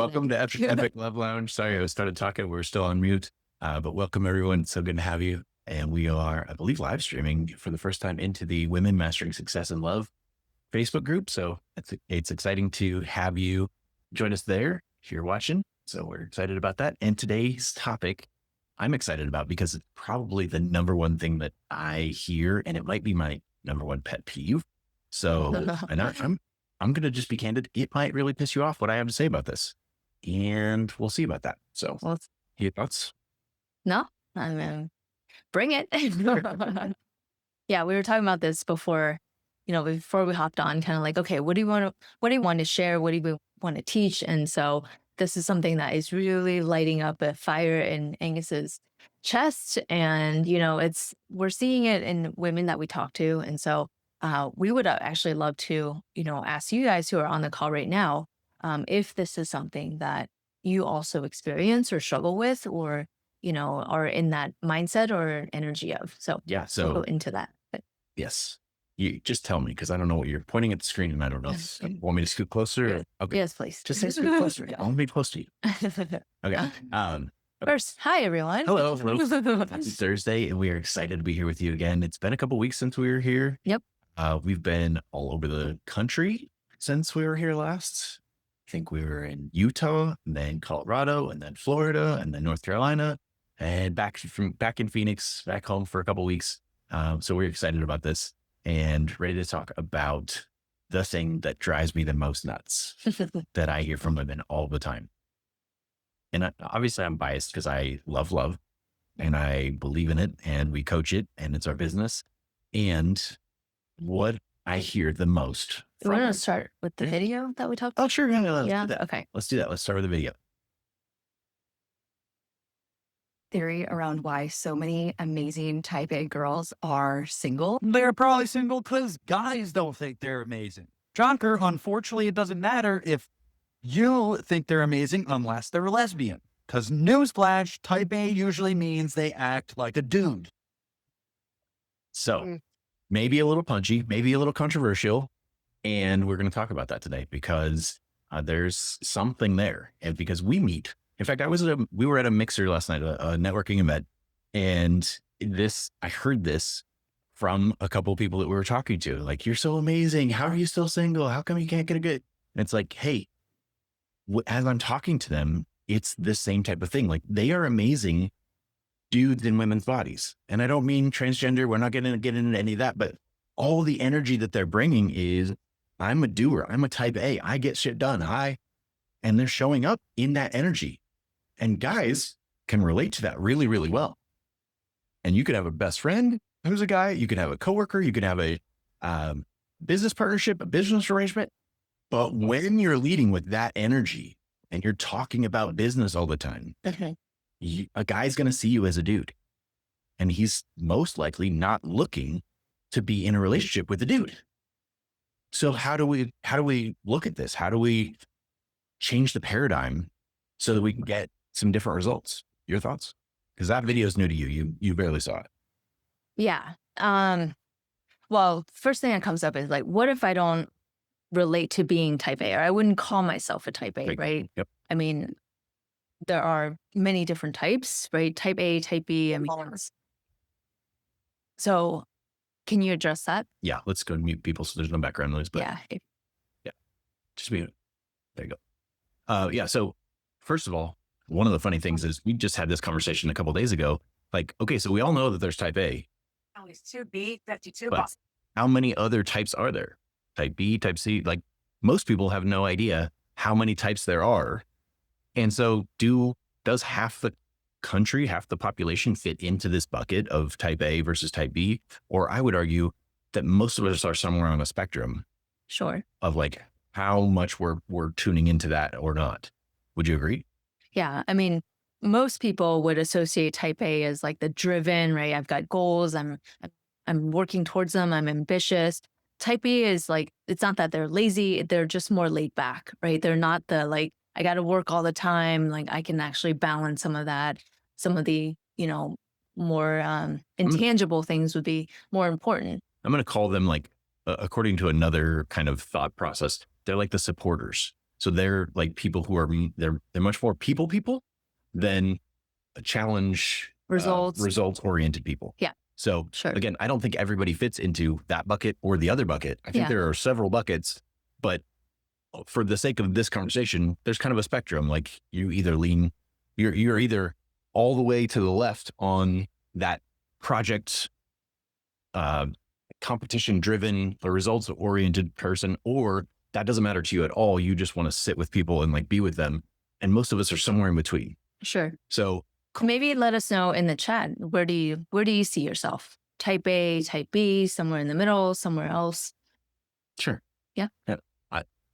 Welcome to Epic Love Lounge. Sorry, I started talking. We're still on mute, but welcome everyone. So good to have you. And we are, I believe, live streaming for the first time into the Women Mastering Success and Love Facebook group. So it's exciting to have you join us there if you're watching. So we're excited about that. And today's topic, I'm excited about because it's probably the number one thing that I hear, and it might be my number one pet peeve. So, and I'm going to just be candid. It might really piss you off what I have to say about this. And we'll see about that. So, your thoughts? No, I mean, bring it. Yeah, we were talking about this before, before we hopped on, kind of like, okay, what do you want to share? What do you want to teach? And so this is something that is really lighting up a fire in Angus's chest. And, we're seeing it in women that we talk to. And so we would actually love to, ask you guys who are on the call right now, if this is something that you also experience or struggle with, or, are in that mindset or energy of. So yeah, we'll go into that. But. Yes. You just tell me, because I don't know what you're pointing at the screen and I don't know. Want me to scoot closer? Yes. Okay. Yes, please. Just say scoot closer. I want to be close to you. Okay. First, hi, everyone. Hello. It's Thursday and we are excited to be here with you again. It's been a couple weeks since we were here. Yep. We've been all over the country since we were here last. I think we were in Utah, and then Colorado, and then Florida, and then North Carolina, and back in Phoenix, back home for a couple weeks. So we're excited about this and ready to talk about the thing that drives me the most nuts that I hear from women all the time. And obviously I'm biased because I love love and I believe in it and we coach it and it's our business. And what I hear the most. You want to start with the video that we talked about? Oh, sure. Yeah, let's do that. Okay. Let's do that. Let's start with the video. Theory around why so many amazing type A girls are single. They're probably single because guys don't think they're amazing. Jonker, unfortunately, it doesn't matter if you think they're amazing unless they're a lesbian. Because newsflash, type A usually means they act like a dude. So maybe a little punchy, maybe a little controversial. And we're going to talk about that today because there's something there. And because we meet. In fact, we were at a mixer last night, a networking event, and I heard this from a couple of people that we were talking to. Like, you're so amazing. How are you still single? How come you can't get a good? And it's like, hey, as I'm talking to them, it's the same type of thing. Like, they are amazing dudes in women's bodies. And I don't mean transgender. We're not going to get into any of that, but all the energy that they're bringing is, I'm a doer. I'm a type A. I get shit done. And they're showing up in that energy. And guys can relate to that really, really well. And you could have a best friend who's a guy. You could have a coworker. You could have a business partnership, a business arrangement. But when you're leading with that energy and you're talking about business all the time, a guy's going to see you as a dude. And he's most likely not looking to be in a relationship with a dude. So how do we look at this? How do we change the paradigm so that we can get some different results? Your thoughts? Because that video is new to you. You barely saw it. Yeah. Well, first thing that comes up is like, what if I don't relate to being type A, or I wouldn't call myself a type A, right? Yep. I mean, there are many different types, right? Type A, type B. I mean, so can you address that? Yeah. Let's go mute people so there's no background noise. But yeah. Just mute it. There you go. Yeah. So first of all, one of the funny things is we just had this conversation a couple of days ago. Like, okay, so we all know that there's type A. At least 2B, 52. But how many other types are there? Type B, type C, like most people have no idea how many types there are. And so does half the country, half the population fit into this bucket of type A versus type B? Or I would argue that most of us are somewhere on a spectrum. Sure. Of like how much we're tuning into that or not. Would you agree? Yeah. I mean, most people would associate type A as like the driven, right? I've got goals. I'm working towards them. I'm ambitious. Type B is like, it's not that they're lazy. They're just more laid back, right? They're not the like, I got to work all the time. Like I can actually balance some of that. Some of the, more intangible things would be more important. I'm going to call them like, according to another kind of thought process, they're like the supporters. So they're like people who are, they're much more people than challenge results oriented people. Yeah. So Sure. again, I don't think everybody fits into that bucket or the other bucket. I think there are several buckets, but for the sake of this conversation, there's kind of a spectrum. Like you either you're either all the way to the left on that project, competition driven or results oriented person, or that doesn't matter to you at all. You just want to sit with people and like be with them. And most of us are somewhere in between. Sure. So maybe let us know in the chat, where do you see yourself? Type A, type B, somewhere in the middle, somewhere else? Sure. Yeah.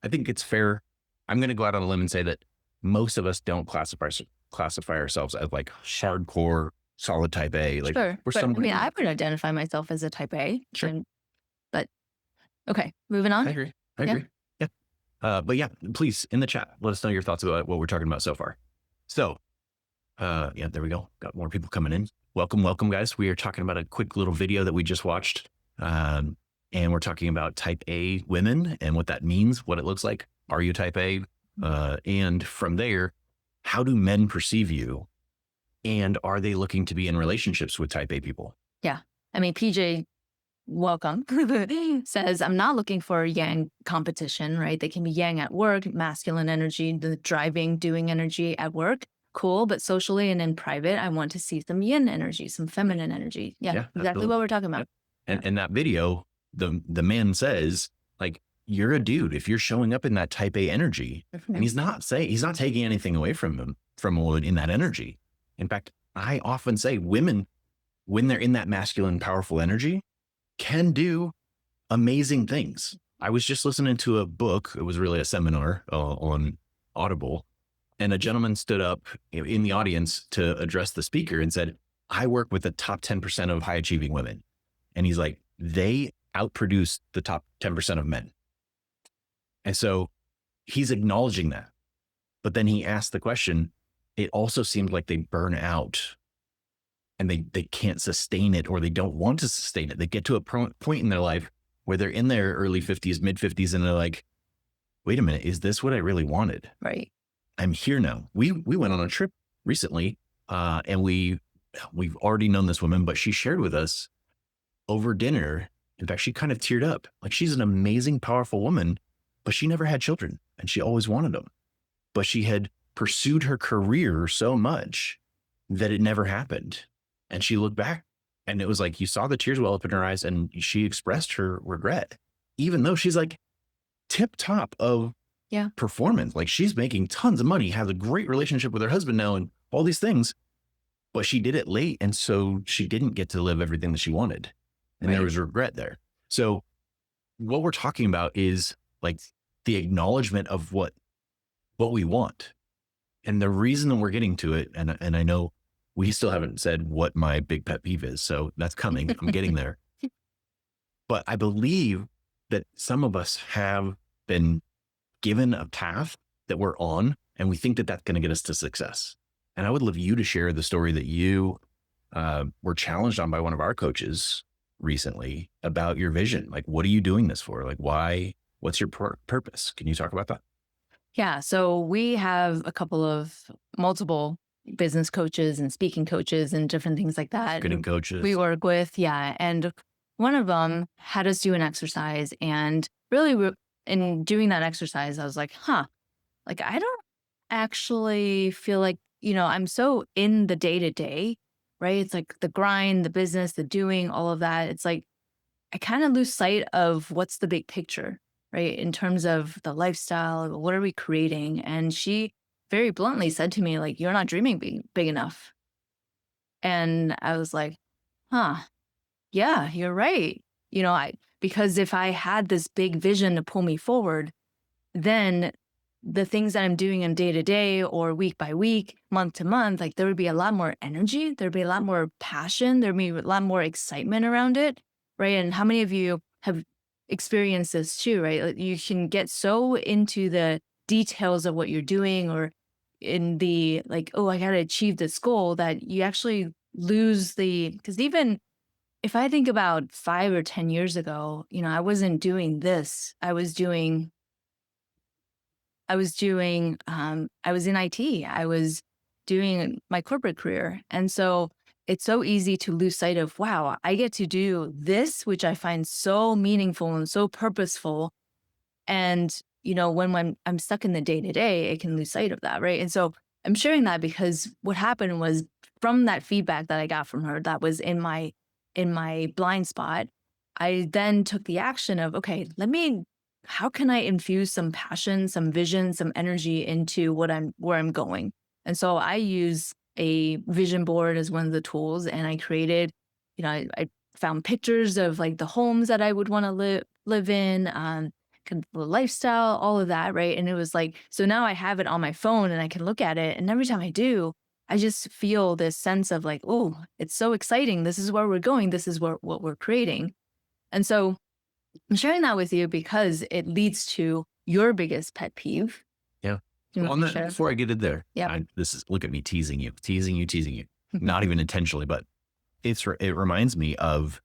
I think it's fair. I'm going to go out on a limb and say that most of us don't classify ourselves as like hardcore solid type A. Like sure. we're But, I somewhere. I would identify myself as a type A. Sure. But okay, moving on. I agree. Yeah. But yeah, please in the chat, let us know your thoughts about what we're talking about so far. So yeah, there we go. Got more people coming in. Welcome, guys. We are talking about a quick little video that we just watched. And we're talking about type A women and what that means, what it looks like. Are you type A? And from there, how do men perceive you? And are they looking to be in relationships with type A people? Yeah. I mean, PJ, welcome, says, I'm not looking for yang competition, right? They can be yang at work, masculine energy, the driving, doing energy at work. Cool. But socially and in private, I want to see some yin energy, some feminine energy. Yeah, exactly absolutely. what we're talking about. And in that video, the man says, like, you're a dude if you're showing up in that type A energy. And he's not taking anything away from a woman in that energy. In fact, I often say women, when they're in that masculine, powerful energy, can do amazing things. I was just listening to a book. It was really a seminar on Audible. And a gentleman stood up in the audience to address the speaker and said, I work with the top 10% of high achieving women. And he's like, they outproduce the top 10% of men. And so he's acknowledging that. But then he asked the question, it also seems like they burn out and they can't sustain it, or they don't want to sustain it. They get to a point in their life where they're in their early 50s, mid 50s, and they're like, wait a minute, is this what I really wanted? Right. I'm here now. We went on a trip recently, and we've already known this woman, but she shared with us over dinner. In fact, she kind of teared up. Like, she's an amazing, powerful woman, but she never had children and she always wanted them. But she had pursued her career so much that it never happened. And she looked back and it was like, you saw the tears well up in her eyes, and she expressed her regret, even though she's like tip top of performance. Like, she's making tons of money, has a great relationship with her husband now, and all these things, but she did it late. And so she didn't get to live everything that she wanted. And there was regret there. So what we're talking about is like the acknowledgement of what we want. And the reason that we're getting to it, and I know we still haven't said what my big pet peeve is, so that's coming. I'm getting there. But I believe that some of us have been given a path that we're on, and we think that that's going to get us to success. And I would love you to share the story that you were challenged on by one of our coaches recently about your vision. Like, what are you doing this for? Like, why? What's your purpose? Can you talk about that? Yeah. So we have multiple business coaches and speaking coaches and different things like that. Marketing coaches. We work with, and one of them had us do an exercise, and really in doing that exercise, I was like, like, I don't actually feel like, I'm so in the day to day, right? It's like the grind, the business, the doing, all of that. It's like, I kind of lose sight of what's the big picture, right? In terms of the lifestyle, what are we creating? And she very bluntly said to me, like, you're not dreaming big enough. And I was like, yeah, you're right. Because if I had this big vision to pull me forward, then the things that I'm doing in day to day or week by week, month to month, like, there would be a lot more energy. There'd be a lot more passion. There'd be a lot more excitement around it. Right. And how many of you have experienced this too, right? Like, you can get so into the details of what you're doing, or in the like, oh, I got to achieve this goal, that you actually lose because even if I think about 5 or 10 years ago, I wasn't doing this. I was doing I was doing, I was in IT. I was doing my corporate career. And so it's so easy to lose sight of, wow, I get to do this, which I find so meaningful and so purposeful. And, when I'm stuck in the day to day, I can lose sight of that. Right. And so I'm sharing that because what happened was from that feedback that I got from her, that was in my blind spot. I then took the action of, okay, how can I infuse some passion, some vision, some energy into where I'm going? And so I use a vision board as one of the tools, and I created, I found pictures of like the homes that I would want to live in, kind of the lifestyle, all of that, right? And it was like, so now I have it on my phone and I can look at it, and every time I do, I just feel this sense of like, oh, it's so exciting. This is where we're going. This is what we're creating. And so I'm sharing that with you because it leads to your biggest pet peeve. Yeah. You Well, want to share? before I get in there, Yeah. this is, look at me teasing you, not even intentionally, but it reminds me of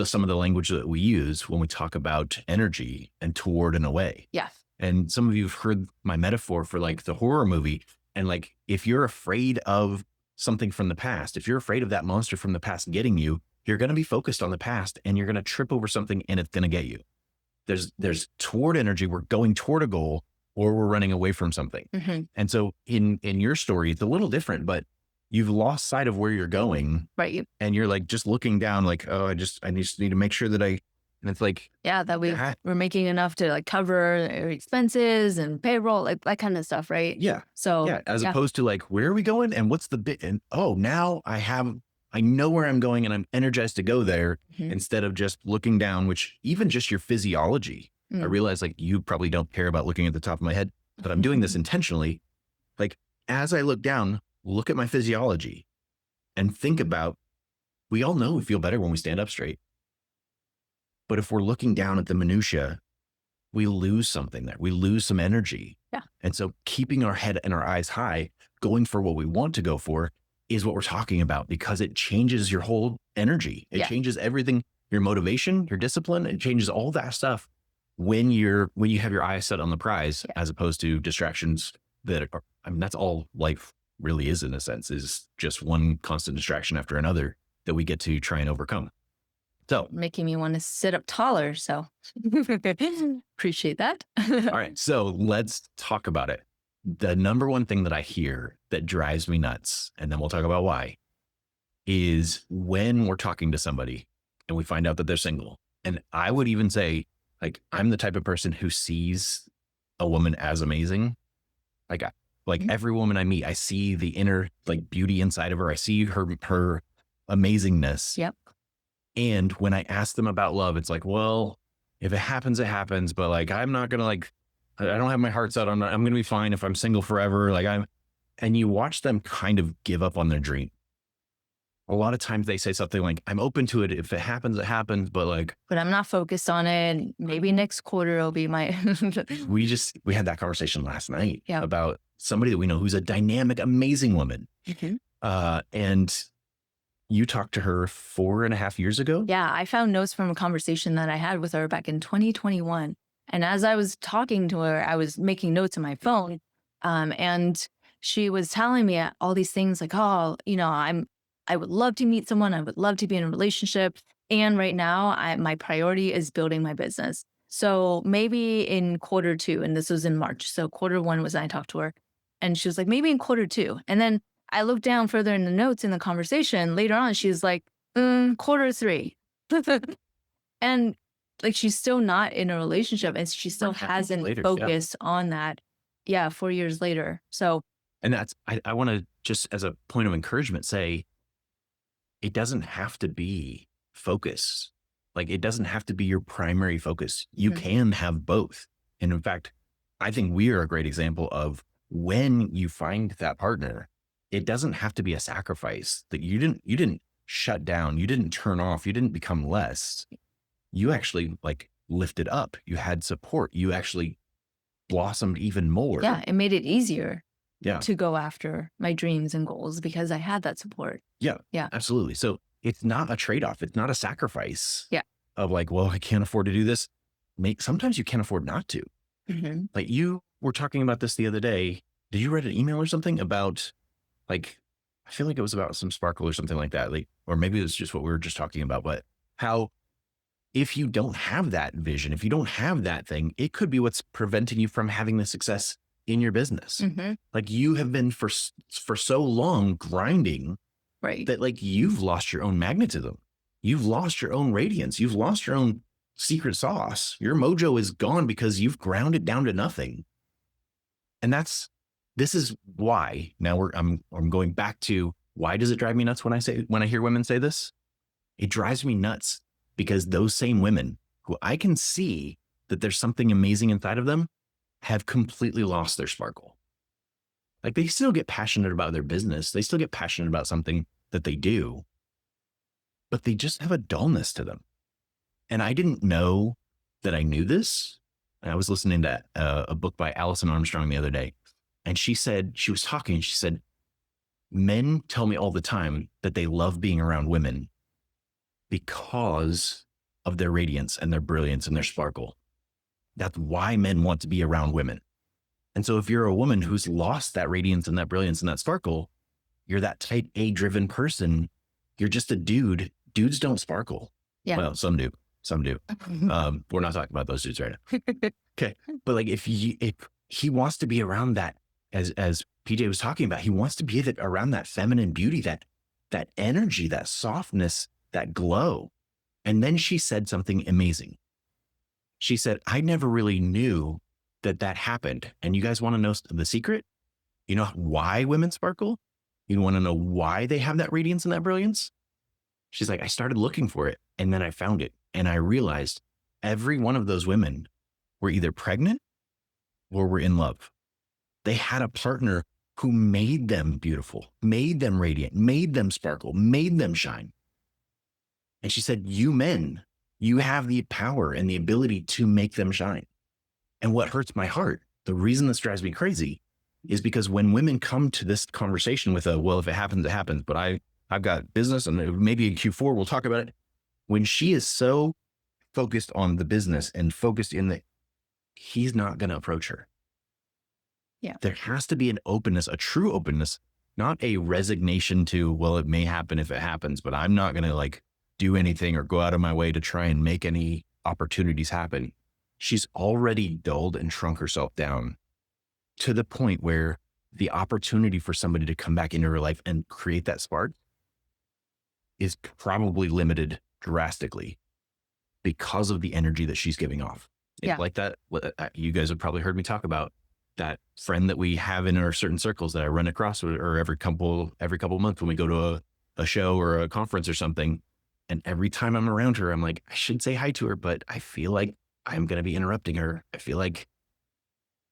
some of the language that we use when we talk about energy and toward and away. Yeah. And some of you have heard my metaphor for like the horror movie. And like, if you're afraid of something from the past, if you're afraid of that monster from the past getting you, you're going to be focused on the past and you're going to trip over something and it's going to get you. There's toward energy. We're going toward a goal or we're running away from something. Mm-hmm. And so in your story, it's a little different, but you've lost sight of where you're going. Right. And you're like, just looking down like, oh, I just need to make sure that and it's like, Yeah, that we're making enough to like cover our expenses and payroll, like that kind of stuff, right? yeah. So Yeah. As opposed to like, where are we going? And what's the bit? And now I know where I'm going and I'm energized to go there instead of just looking down, which even just your physiology, I realize like you probably don't care about looking at the top of my head, but I'm doing this intentionally. Like as I look down, look at my physiology and think about, we all know we feel better when we stand up straight. But if we're looking down at the minutia, we lose something there. We lose some energy. Yeah. And so keeping our head and our eyes high, going for what we want to go for is what we're talking about because it changes your whole energy. It changes everything, your motivation, your discipline. It changes all that stuff when you have your eyes set on the prize as opposed to distractions that are, that's all life really is in a sense, is just one constant distraction after another that we get to try and overcome. So making me want to sit up taller. So appreciate that. all right. So let's talk about it. The number one thing that I hear that drives me nuts, and then we'll talk about why, is when we're talking to somebody and we find out that they're single. And I would even say, like, I'm the type of person who sees a woman as amazing. Like every woman I meet, I see the inner like beauty inside of her. I see her amazingness. Yep. And when I ask them about love, it's like, well, if it happens, it happens. But like, I'm not going to like, I don't have my heart set on, I'm going to be fine if I'm single forever. And you watch them kind of give up on their dream. A lot of times they say something like, I'm open to it. If it happens, it happens. But I'm not focused on it. Maybe next quarter will be my. we had that conversation last night about somebody that we know who's a dynamic, amazing woman. And you talked to her 4.5 years ago? Yeah, I found notes from a conversation that I had with her back in 2021. And as I was talking to her, I was making notes on my phone. And she was telling me all these things like, oh, I would love to meet someone. I would love to be in a relationship. And right now, my priority is building my business. So maybe in quarter 2, and this was in March. So quarter 1 was when I talked to her. And she was like, maybe in quarter 2. And then I looked down further in the notes in the conversation. Later on, she was like, quarter 3. And like, she's still not in a relationship and she still hasn't focused on that. Yeah, 4 years later. So. And I want to just as a point of encouragement say, it doesn't have to be focus. Like it doesn't have to be your primary focus. You can have both. And in fact, I think we are a great example of when you find that partner, it doesn't have to be a sacrifice that you didn't shut down. You didn't turn off. You didn't become less. You actually like lifted up. You had support. You actually blossomed even more. Yeah. It made it easier. Yeah. To go after my dreams and goals because I had that support. Yeah. Yeah. Absolutely. So it's not a trade-off. It's not a sacrifice. Yeah. Of like, well, I can't afford to do this. Sometimes you can't afford not to. Like were talking about this the other day. Did you read an email or something about like, I feel like it was about some sparkle or something like that. Like, or maybe it was just what we were just talking about, but how if you don't have that vision, if you don't have that thing, it could be what's preventing you from having the success in your business. Mm-hmm. Like you have been for so long grinding Right. that like you've lost your own magnetism. You've lost your own radiance. You've lost your own secret sauce. Your mojo is gone because you've ground it down to nothing. And this is why now I'm going back to why does it drive me nuts when I hear women say this? It drives me nuts because those same women who I can see that there's something amazing inside of them have completely lost their sparkle. Like they still get passionate about their business. They still get passionate about something that they do, but they just have a dullness to them. And I didn't know that I knew this. I was listening to a book by Alison Armstrong the other day, and she said, she was talking, she said, men tell me all the time that they love being around women because of their radiance and their brilliance and their sparkle. That's why men want to be around women. And so if you're a woman who's lost that radiance and that brilliance and that sparkle, you're that type A driven person. You're just a dude. Dudes don't sparkle. Yeah. Well, some do. Some do. We're not talking about those dudes right now. Okay. But like if he wants to be around that, as PJ was talking about, he wants to be around that feminine beauty, that energy, that softness, that glow. And then she said something amazing. She said, I never really knew that happened. And you guys want to know the secret? You know why women sparkle? You want to know why they have that radiance and that brilliance? She's like, I started looking for it and then I found it. And I realized every one of those women were either pregnant or were in love. They had a partner who made them beautiful, made them radiant, made them sparkle, made them shine. And she said, you men, you have the power and the ability to make them shine. And what hurts my heart, the reason this drives me crazy, is because when women come to this conversation with well, if it happens, it happens, but I've got business and maybe in Q4, we'll talk about it. When she is so focused on the business and focused he's not going to approach her. Yeah. There has to be an openness, a true openness, not a resignation to, well, it may happen if it happens, but I'm not going to like do anything or go out of my way to try and make any opportunities happen. She's already dulled and shrunk herself down to the point where the opportunity for somebody to come back into her life and create that spark is probably limited drastically because of the energy that she's giving off. Yeah. Like that, you guys have probably heard me talk about that friend that we have in our certain circles that I run across or every couple months when we go to a show or a conference or something. And every time I'm around her, I'm like, I should say hi to her, but I feel like I'm going to be interrupting her. I feel like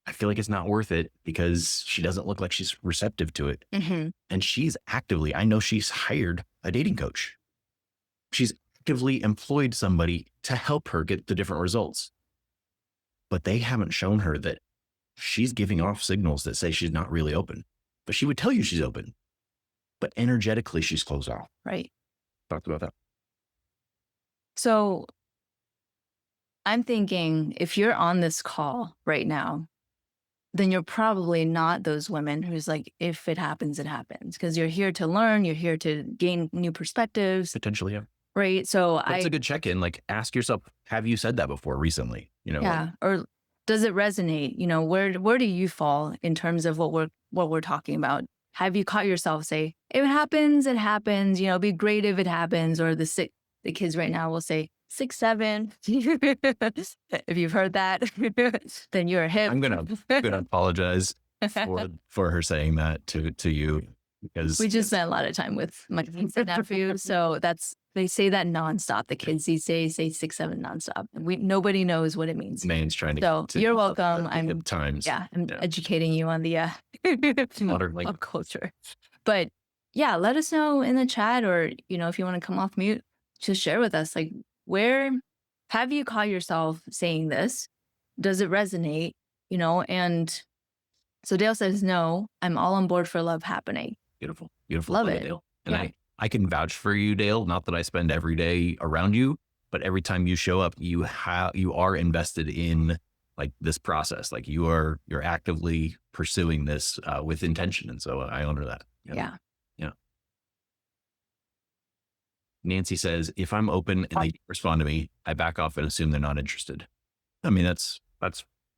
it's not worth it because she doesn't look like she's receptive to it. Mm-hmm. And she's actively, I know she's hired a dating coach. She's actively employed somebody to help her get the different results. But they haven't shown her that she's giving off signals that say she's not really open. But she would tell you she's open. But energetically, she's closed off. Right. Talked about that. So I'm thinking if you're on this call right now, then you're probably not those women who's like, if it happens, it happens. Because you're here to learn, you're here to gain new perspectives. Potentially, yeah. Right. So It's a good check-in. Like ask yourself, have you said that before recently? You know, yeah. Or does it resonate? You know, where do you fall in terms of what we're talking about? Have you caught yourself say, if it happens, it happens, you know, it'd be great if it happens, or the kids right now will say 6, 7. If you've heard that, then you're hip. I'm gonna apologize for her saying that to you because we just spent a lot of time with my niece and nephew, so they say that nonstop. The kids these days say 6, 7 nonstop. Nobody knows what it means. Man's trying to. So you're welcome. I'm times. Yeah, I'm educating you on the Modern language. pop culture. But yeah, let us know in the chat, or you know, if you want to come off mute, just share with us like, where have you caught yourself saying this? Does it resonate? You know, and so Dale says, no, I'm all on board for love happening. Beautiful. Love it. Dale. And Yeah. I can vouch for you, Dale. Not that I spend every day around you, but every time you show up, you are invested in like this process, like you're actively pursuing this with intention. And so I honor that. Yeah. Yeah. Nancy says, if I'm open and they respond to me, I back off and assume they're not interested. I mean, that's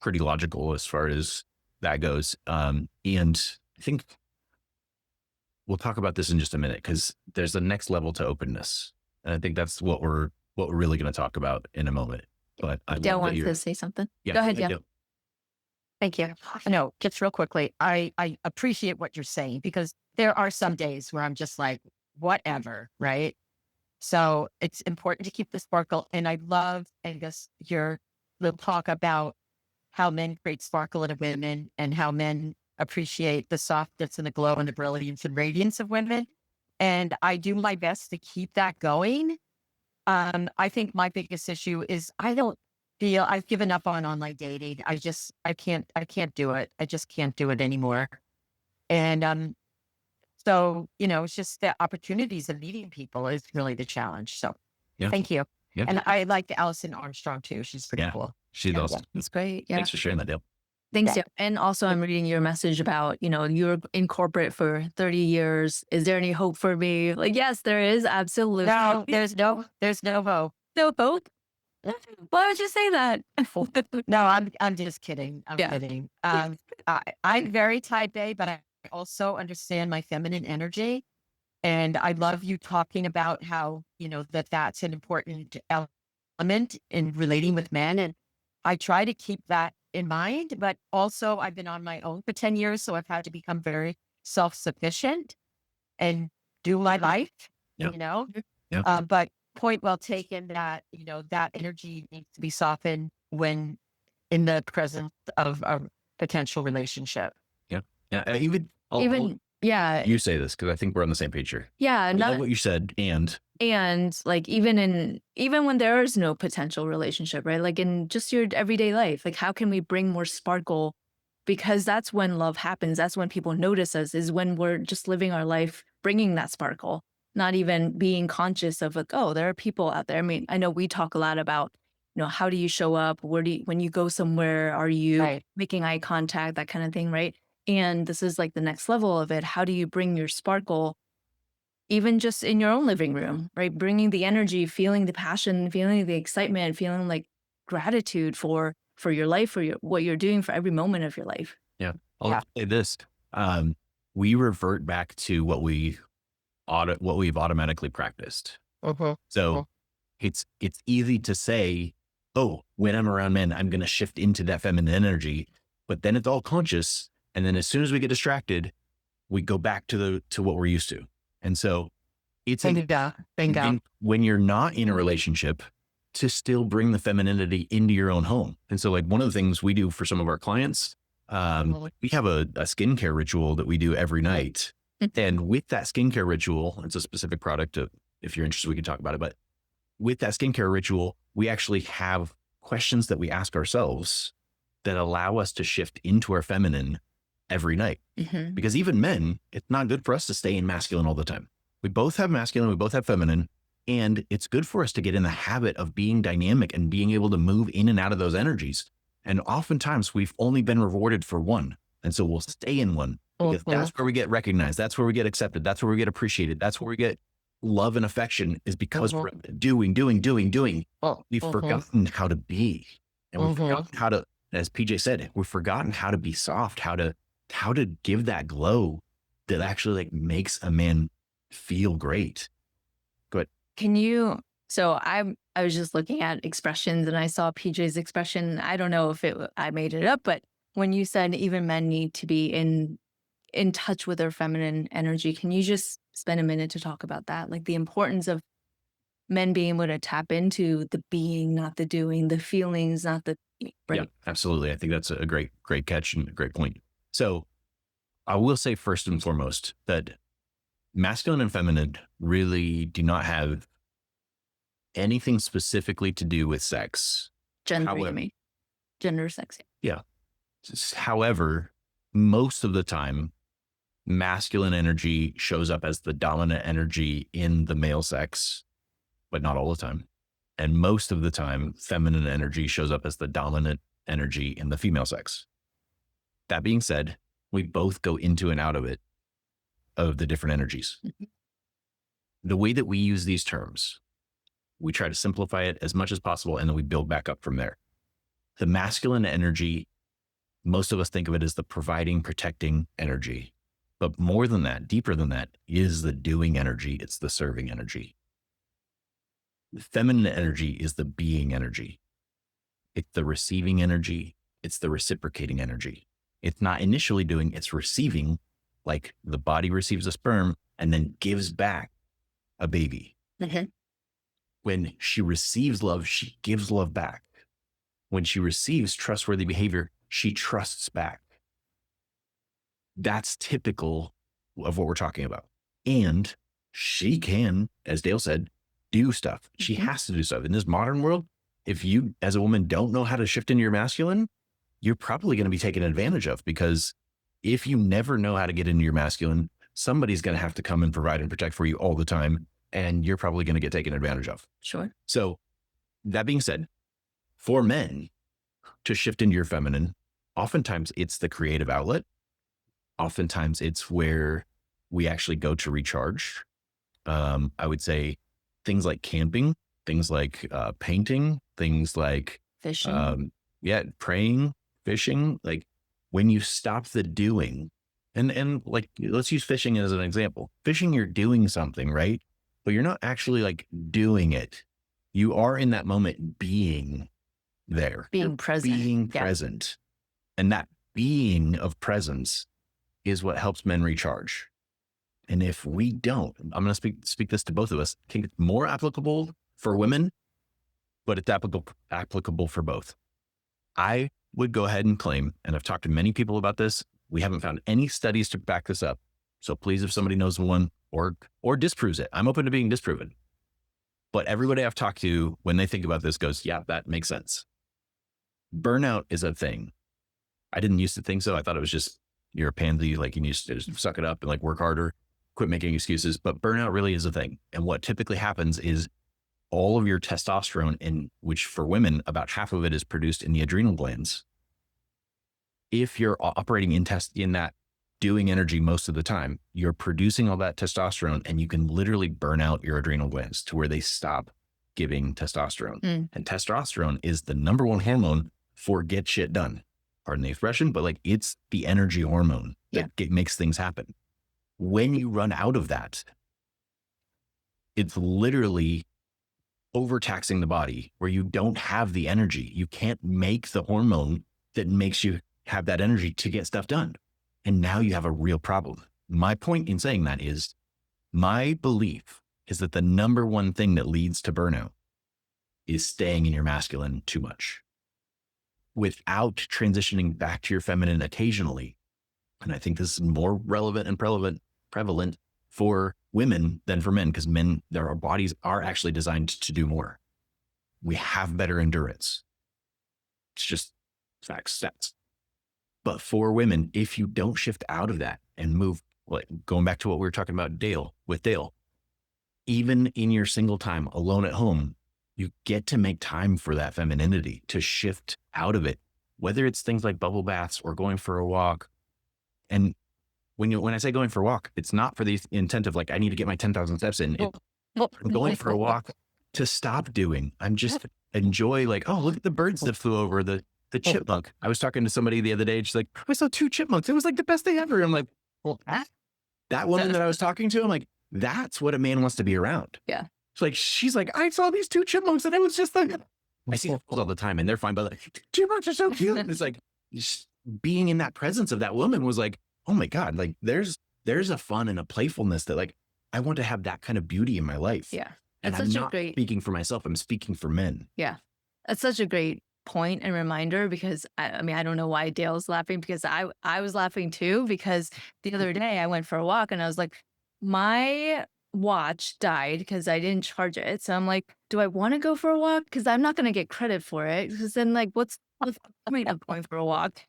pretty logical as far as that goes. And I think we'll talk about this in just a minute, because there's a next level to openness. And I think that's what we're really going to talk about in a moment. But I Dale love that wants you're- to say something. Yeah, Go ahead, yeah, Dale. Thank you. No, just real quickly, I appreciate what you're saying, because there are some days where I'm just like, whatever, right? So it's important to keep the sparkle. And I love, Angus, your little talk about how men create sparkle in women and how men appreciate the softness and the glow and the brilliance and radiance of women. And I do my best to keep that going. I think my biggest issue is I don't feel I've given up on online dating. I can't do it. I just can't do it anymore. And so, it's just the opportunities of meeting people is really the challenge. So Yeah. thank you. Yeah. And I like Allison Armstrong too. She's pretty Yeah. cool. She's Yeah. awesome. That's great. Yeah. Thanks for sharing that, Dale. Thanks. Yeah. Dale. And also, I'm reading your message about, you're in corporate for 30 years. Is there any hope for me? Like, yes, there is. Absolutely. No, there's no hope. No hope. Why would you say that? No, I'm just kidding. I'm Yeah. kidding. I'm very type A, but I also understand my feminine energy. And I love you talking about how, that's an important element in relating with men. And I try to keep that in mind, but also I've been on my own for 10 years. So I've had to become very self-sufficient and do my life, Yeah. Yeah. But point well taken that, that energy needs to be softened when in the presence of a potential relationship. Yeah. Yeah. You say this because I think we're on the same page here. Yeah. I love what you said. And like even when there is no potential relationship, right? Like in just your everyday life, like how can we bring more sparkle? Because that's when love happens. That's when people notice us, is when we're just living our life, bringing that sparkle, not even being conscious of like, oh, there are people out there. I mean, I know we talk a lot about, how do you show up? When you go somewhere, are you Right. making eye contact, that kind of thing, right? And this is like the next level of it. How do you bring your sparkle even just in your own living room, right? Bringing the energy, feeling the passion, feeling the excitement, feeling like gratitude for your life, for what you're doing for every moment of your life. yeah, I'll say this. We revert back to what we've automatically practiced. So it's easy to say, oh, when I'm around men, I'm going to shift into that feminine energy, but then it's all conscious. And then as soon as we get distracted, we go back to what we're used to. And so it's Bingo. when you're not in a relationship, to still bring the femininity into your own home. And so like one of the things we do for some of our clients, we have a skincare ritual that we do every night. And with that skincare ritual, it's a specific product. If you're interested, we can talk about it. But with that skincare ritual, we actually have questions that we ask ourselves that allow us to shift into our feminine every night. Mm-hmm. Because even men, it's not good for us to stay in masculine all the time. We both have masculine, we both have feminine, and it's good for us to get in the habit of being dynamic and being able to move in and out of those energies. And oftentimes we've only been rewarded for one. And so we'll stay in one because that's where we get recognized. That's where we get accepted. That's where we get appreciated. That's where we get love and affection, is because we're doing. We've forgotten how to be. And we've forgotten how to, as PJ said, we've forgotten how to be soft, how to give that glow that actually like makes a man feel great. Good. So I was just looking at expressions and I saw PJ's expression. I don't know if I made it up, but when you said even men need to be in touch with their feminine energy, can you just spend a minute to talk about that? Like the importance of men being able to tap into the being, not the doing, the feelings, not the, right? Yeah, absolutely. I think that's a great catch and a great point. So I will say first and foremost that masculine and feminine really do not have anything specifically to do with sex. Gender, you mean? Gender, sex. Yeah. However, most of the time, masculine energy shows up as the dominant energy in the male sex, but not all the time. And most of the time, feminine energy shows up as the dominant energy in the female sex. That being said, we both go into and out of it, of the different energies. The way that we use these terms, we try to simplify it as much as possible, and then we build back up from there. The masculine energy, most of us think of it as the providing, protecting energy. But more than that, deeper than that, is the doing energy. It's the serving energy. The feminine energy is the being energy. It's the receiving energy. It's the reciprocating energy. It's not initially doing, it's receiving, like the body receives a sperm and then gives back a baby. When she receives love, she gives love back. When she receives trustworthy behavior, she trusts back. That's typical of what we're talking about. And she can, as Dale said, do stuff. She has to do stuff. In this modern world, if you, as a woman, don't know how to shift into your masculine, you're probably going to be taken advantage of, because if you never know how to get into your masculine, somebody's going to have to come and provide and protect for you all the time, and you're probably going to get taken advantage of. Sure. So that being said, for men to shift into your feminine, oftentimes it's the creative outlet. Oftentimes it's where we actually go to recharge. I would say things like camping, things like painting, things like Fishing. Praying, fishing. Like when you stop the doing, and like, let's use fishing as an example. Fishing, you're doing something, right? But you're not actually like doing it. You are in that moment being there. Being present. Being Yeah. present. And that being of presence is what helps men recharge. And if we don't, I'm going to speak this to both of us. I think it's more applicable for women, but it's applicable for both. I would go ahead and claim, and I've talked to many people about this, we haven't found any studies to back this up. So please, if somebody knows one or disproves it, I'm open to being disproven. But everybody I've talked to, when they think about this, goes, yeah, that makes sense. Burnout is a thing. I didn't used to think so. I thought it was just, you're a pansy, like you need to just suck it up and like work harder, quit making excuses. But burnout really is a thing. And what typically happens is all of your testosterone, in which for women, about half of it is produced in the adrenal glands. If you're operating in that doing energy most of the time, you're producing all that testosterone, and you can literally burn out your adrenal glands to where they stop giving testosterone. And testosterone is the number one hormone for get shit done. Pardon the expression, but like it's the energy hormone that makes things happen. When you run out of that, it's literally overtaxing the body where you don't have the energy. You can't make the hormone that makes you have that energy to get stuff done. And now you have a real problem. My point in saying that is, my belief is that the number one thing that leads to burnout is staying in your masculine too much without transitioning back to your feminine occasionally. And I think this is more relevant and prevalent for women than for men, because men, our bodies are actually designed to do more. We have better endurance. It's just facts, stats. But for women, if you don't shift out of that and move, like going back to what we were talking about with Dale, even in your single time alone at home, you get to make time for that femininity, to shift out of it, whether it's things like bubble baths or going for a walk. And when I say going for a walk, it's not for the intent of like, I need to get my 10,000 steps in. I'm going for a walk to stop doing. I'm just enjoy like, oh, look at the birds that flew over, the chipmunk. I was talking to somebody the other day. She's like, I saw 2 chipmunks. It was like the best day ever. I'm like, well, that woman that I was talking to, I'm like, that's what a man wants to be around. Yeah. It's like, she's like, I saw these 2 chipmunks and it was just like, I see them all the time and they're fine, but like, chipmunks are so cute. And it's like, just being in that presence of that woman was like, oh my God, like there's a fun and a playfulness that like, I want to have that kind of beauty in my life. Yeah. And I'm not speaking for myself. I'm speaking for men. Yeah. That's such a great point and reminder, because I mean, I don't know why Dale's laughing, because I was laughing too, because the other day I went for a walk and I was like, my watch died because I didn't charge it. So I'm like, do I want to go for a walk? Because I'm not going to get credit for it. Because then like, what's the point of going for a walk?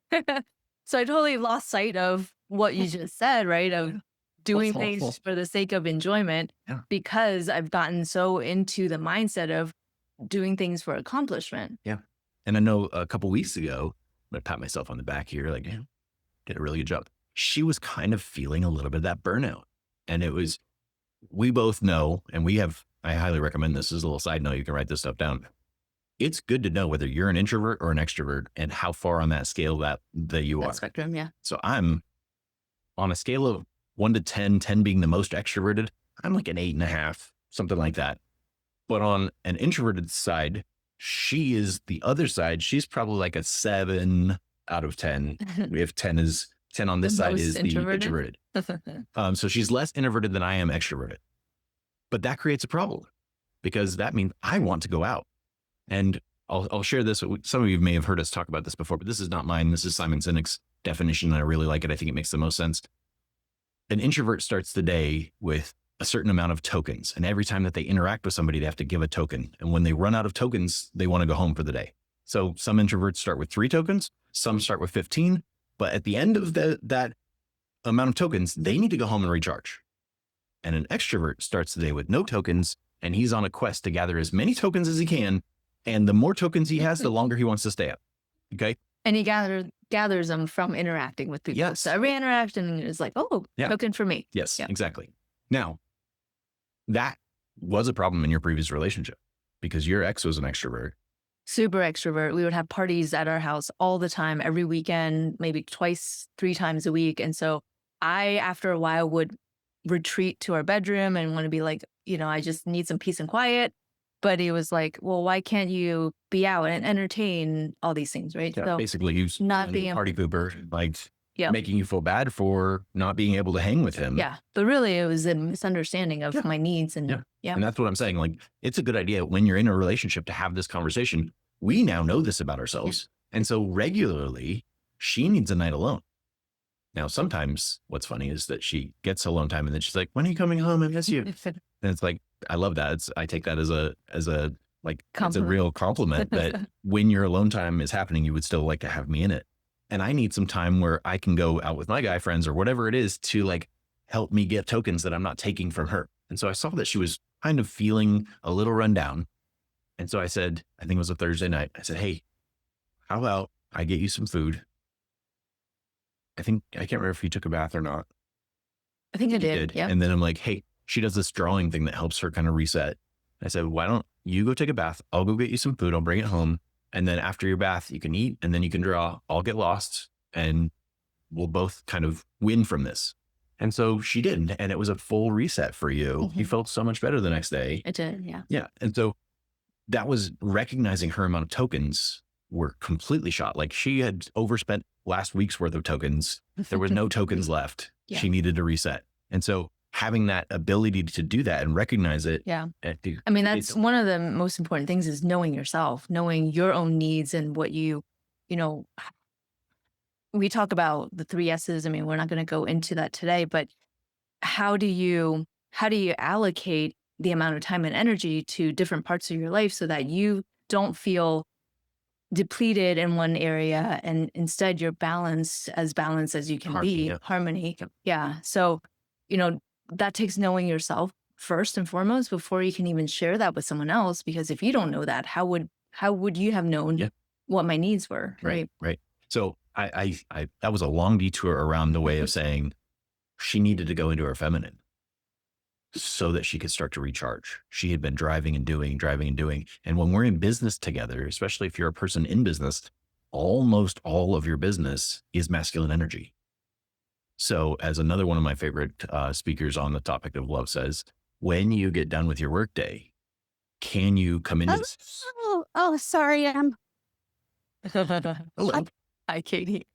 So I totally lost sight of what you just said, right? Of doing things for the sake of enjoyment, because I've gotten so into the mindset of doing things for accomplishment. Yeah. And I know a couple weeks ago, I'm going to pat myself on the back here, like, yeah, did a really good job. She was kind of feeling a little bit of that burnout. And it was, we both know, and I highly recommend this as a little side note. You can write this stuff down. It's good to know whether you're an introvert or an extrovert and how far on that scale that you That are. spectrum. Yeah. So I'm on a scale of 1 to 10, 10 being the most extroverted. I'm like an 8.5, something like that. But on an introverted side, she is the other side. She's probably like a 7 out of 10. We have 10 on this side is the introverted. So she's less introverted than I am extroverted. But that creates a problem because that means I want to go out. And I'll share this. Some of you may have heard us talk about this before, but this is not mine. This is Simon Sinek's definition, and I really like it. I think it makes the most sense. An introvert starts the day with a certain amount of tokens. And every time that they interact with somebody, they have to give a token. And when they run out of tokens, they want to go home for the day. So some introverts start with 3 tokens, some start with 15. But at the end of that amount of tokens, they need to go home and recharge. And an extrovert starts the day with no tokens, and he's on a quest to gather as many tokens as he can. And the more tokens he has, the longer he wants to stay up. Okay. And he gathers them from interacting with people. Yes. So every interaction is like, oh, Yeah. token for me. Yes, Yeah. exactly. Now, that was a problem in your previous relationship because your ex was an extrovert. Super extrovert. We would have parties at our house all the time, every weekend, maybe twice, 3 times a week. And so I, after a while, would retreat to our bedroom and want to be like, I just need some peace and quiet. But he was like, well, why can't you be out and entertain all these things, right? Yeah, So basically, you not being able, party pooper, like Yeah. making you feel bad for not being able to hang with him. yeah. But really, it was a misunderstanding of Yeah. my needs. And And that's what I'm saying. Like, it's a good idea when you're in a relationship to have this conversation. We now know this about ourselves. And so regularly, she needs a night alone. Now, sometimes what's funny is that she gets alone time and then she's like, when are you coming home? I miss you. And it's like, I love that. I take that as a like, it's a Compliment. real compliment that when your alone time is happening, you would still like to have me in it. And I need some time where I can go out with my guy friends or whatever it is to like help me get tokens that I'm not taking from her. And so I saw that she was kind of feeling a little run down. And so I said, I think it was a Thursday night. I said, hey, how about I get you some food? I can't remember if you took a bath or not. I think I You did. Yeah. And then I'm like, hey, she does this drawing thing that helps her kind of reset. I said, why don't you go take a bath? I'll go get you some food. I'll bring it home. And then after your bath, you can eat and then you can draw. I'll get lost and we'll both kind of win from this. And so she did. And it was a full reset for you. You Mhm. felt so much better the next day. It did. Yeah. Yeah. And so that was recognizing her amount of tokens were completely shot. Like she had overspent last week's worth of tokens. There was no tokens left. Yeah. She needed to reset. And so having that ability to do that and recognize it. Yeah. Dude, I mean, that's it's- one of the most important things is knowing yourself, knowing your own needs and what we talk about the 3 S's. I mean, we're not going to go into that today, but how do you allocate the amount of time and energy to different parts of your life so that you don't feel depleted in one area and instead you're balanced as you can Harmony, be. yeah. Harmony. Yeah. So, that takes knowing yourself first and foremost before you can even share that with someone else. Because if you don't know that, how would you have known Yeah. what my needs were? Right. Right. So I that was a long detour around the way of saying she needed to go into her feminine so that she could start to recharge. She had been driving and doing. And when we're in business together, especially if you're a person in business, almost all of your business is masculine energy. So as another one of my favorite speakers on the topic of love says, when you get done with your workday, can you come in? Sorry, Hello. Hi, Katie.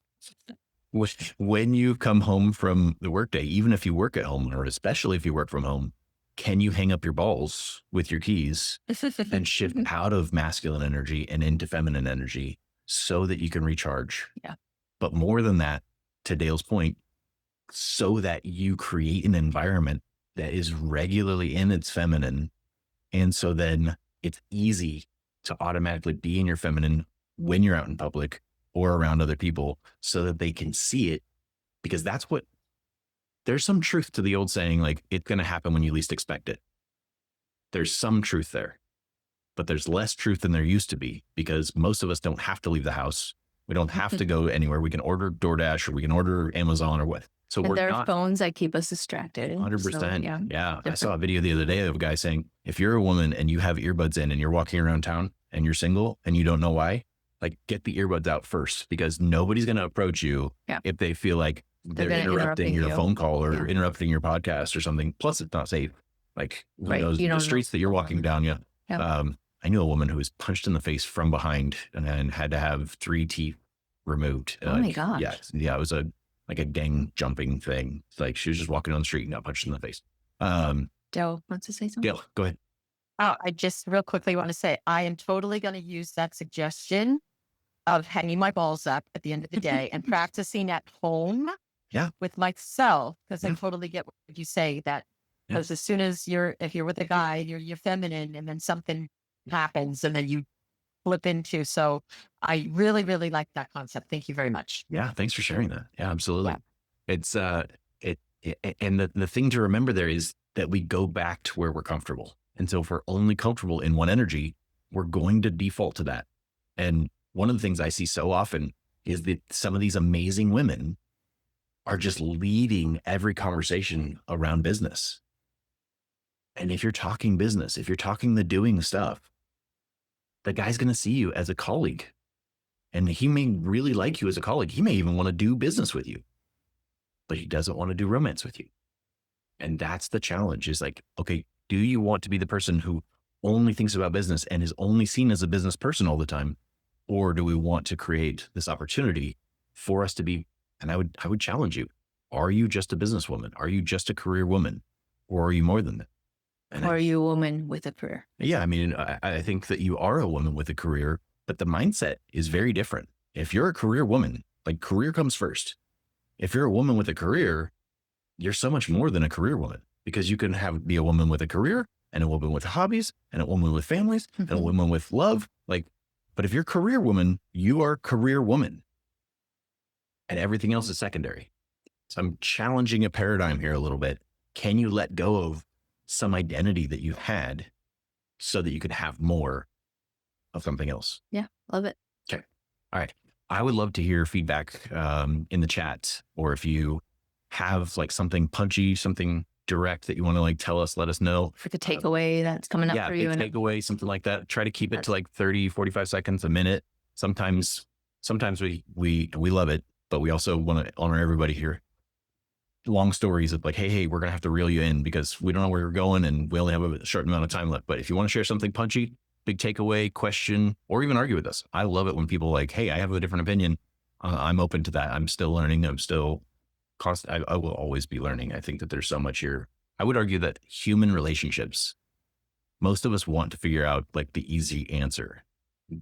When you come home from the workday, even if you work at home, or especially if you work from home, can you hang up your balls with your keys and shift out of masculine energy and into feminine energy so that you can recharge? Yeah. But more than that, to Dale's point, so that you create an environment that is regularly in its feminine. And so then it's easy to automatically be in your feminine when you're out in public or around other people so that they can see it, because there's some truth to the old saying, like, it's going to happen when you least expect it. There's some truth there, but there's less truth than there used to be because most of us don't have to leave the house. We don't have to go anywhere. We can order DoorDash or we can order Amazon or what. So And we're there are not phones that keep us distracted. 100%. So, Yeah. I saw a video the other day of a guy saying, if you're a woman and you have earbuds in and you're walking around town and you're single and you don't know why, like get the earbuds out first because nobody's going to approach you if they feel like they're gonna interrupting your you. phone call or interrupting your podcast or something. Plus it's not safe. Like who knows the streets that you're walking down. Yeah. I knew a woman who was punched in the face from behind and had to have 3 teeth removed. Oh my gosh. Yeah. It was like a gang jumping thing. It's like she was just walking on the street and got punched in the face. Joe wants to say something? Gail, go ahead. Oh, I just real quickly want to say, I am totally going to use that suggestion of hanging my balls up at the end of the day and practicing at home with myself. Because I totally get what you say that because as soon as if you're with a guy, you're feminine and then something happens and then you flip into. So I really, really like that concept. Thank you very much. Yeah. Thanks for sharing that. Yeah, absolutely. It's, and the thing to remember there is that we go back to where we're comfortable. And so if we're only comfortable in one energy, we're going to default to that. And one of the things I see so often is that some of these amazing women are just leading every conversation around business. And if you're talking business, if you're talking the doing stuff, the guy's going to see you as a colleague and he may really like you as a colleague. He may even want to do business with you, but he doesn't want to do romance with you. And that's the challenge is like, okay, do you want to be the person who only thinks about business and is only seen as a business person all the time? Or do we want to create this opportunity for us to be, and I would challenge you, are you just a businesswoman? Are you just a career woman? Or are you more than that? And or are you a woman with a career? Yeah. I mean, I think that you are a woman with a career, but the mindset is very different. If you're a career woman, like career comes first. If you're a woman with a career, you're so much more than a career woman because you can be a woman with a career and a woman with hobbies and a woman with families and a woman with love. But if you're a career woman, you are career woman and everything else is secondary. So I'm challenging a paradigm here a little bit. Can you let go of some identity that you've had so that you could have more of something else? Yeah. Love it. Okay. All right. I would love to hear feedback in the chat, or if you have like something punchy, something direct that you want to like tell us, let us know. For the takeaway that's coming up for you. Yeah, takeaway, something like that. Try to keep it to like 30, 45 seconds, a minute. Sometimes we love it, but we also want to honor everybody here. Long stories of like, hey, we're going to have to reel you in because we don't know where we're going and we only have a short amount of time left. But if you want to share something punchy, big takeaway, question, or even argue with us. I love it when people like, hey, I have a different opinion. I'm open to that. I'm still learning. I will always be learning. I think that there's so much here. I would argue that human relationships, most of us want to figure out like the easy answer,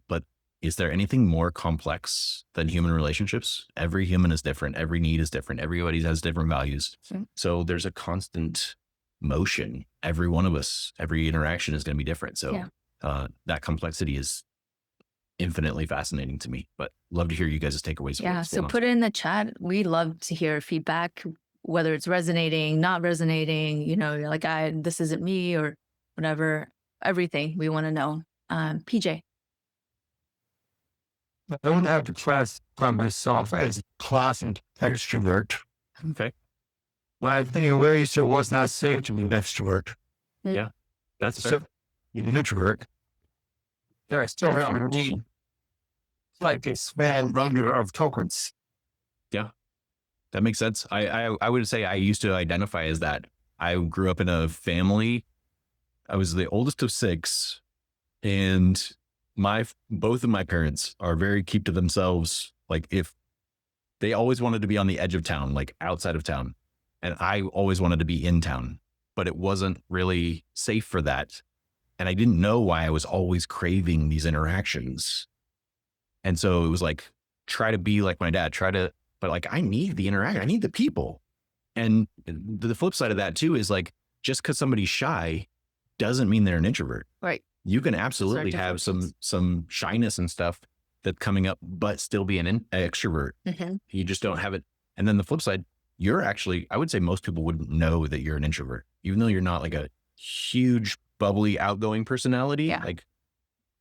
but is there anything more complex than human relationships? Every human is different. Every need is different. Everybody has different values. So there's a constant motion. Every one of us, every interaction is going to be different. So that complexity is infinitely fascinating to me, but love to hear you guys' takeaways. Yeah. So put it in the chat. We love to hear feedback, whether it's resonating, not resonating, you're like, this isn't me or whatever, everything we want to know. PJ. I don't have to classify myself as a closet extrovert. Okay. But I think in ways it was not safe to be an extrovert. Yeah. That's so an introvert. There I still have a need. It's like a span bundle of tokens. Yeah. That makes sense. I would say I used to identify as that. I grew up in a family. I was the oldest of 6, and both of my parents are very keep to themselves. Like if they always wanted to be on the edge of town, like outside of town, and I always wanted to be in town, but it wasn't really safe for that. And I didn't know why I was always craving these interactions. And so it was like, try to be like my dad, but like, I need the interaction. I need the people. And the flip side of that too, is like, just because somebody's shy doesn't mean they're an introvert. Right. You can absolutely have some shyness and stuff that's coming up, but still be an extrovert. You just don't have it. And then the flip side, I would say most people wouldn't know that you're an introvert, even though you're not like a huge, bubbly, outgoing personality. Yeah. Like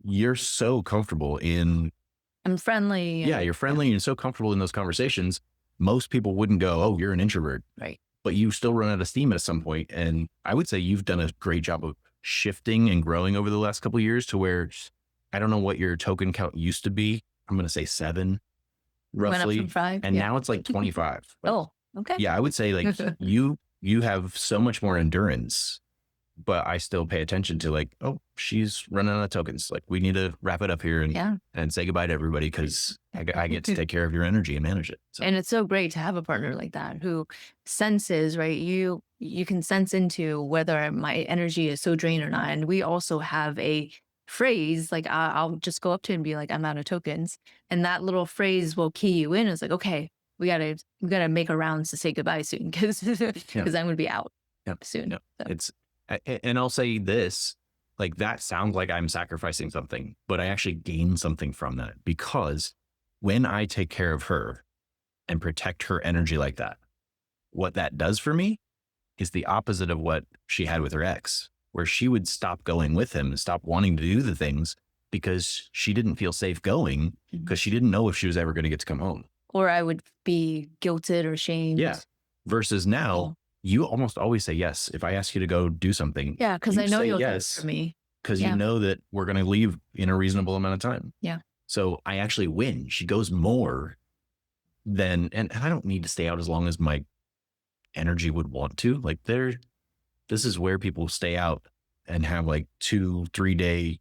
you're so comfortable in, I'm friendly. yeah, you're friendly and so comfortable in those conversations. Most people wouldn't go, oh, you're an introvert. Right. But you still run out of steam at some point. And I would say you've done a great job of shifting and growing over the last couple of years to where I don't know what your token count used to be. I'm going to say 7 Went up roughly. from 5. And now it's like 25. Like, Oh, okay. yeah, I would say like you have so much more endurance, but I still pay attention to like, oh, she's running out of tokens. Like we need to wrap it up here and say goodbye to everybody because I get to take care of your energy and manage it. So. And it's so great to have a partner like that who senses, right? You can sense into whether my energy is so drained or not. And we also have a phrase, like I'll just go up to him and be like, I'm out of tokens. And that little phrase will key you in. It's like, okay, we gotta make a rounds to say goodbye soon because I'm gonna be out soon. Yep. So. And I'll say this, like that sounds like I'm sacrificing something, but I actually gain something from that because when I take care of her and protect her energy like that, what that does for me is the opposite of what she had with her ex, where she would stop going with him and stop wanting to do the things because she didn't feel safe going because she didn't know if she was ever going to get to come home. Or I would be guilted or shamed. Yeah. Versus now, you almost always say yes. If I ask you to go do something. Yeah, because I know you'll do it yes for me. Because you know that we're going to leave in a reasonable amount of time. Yeah. So I actually win. She goes more than, and I don't need to stay out as long as my energy would want to. Like this is where people stay out and have like 2-3 day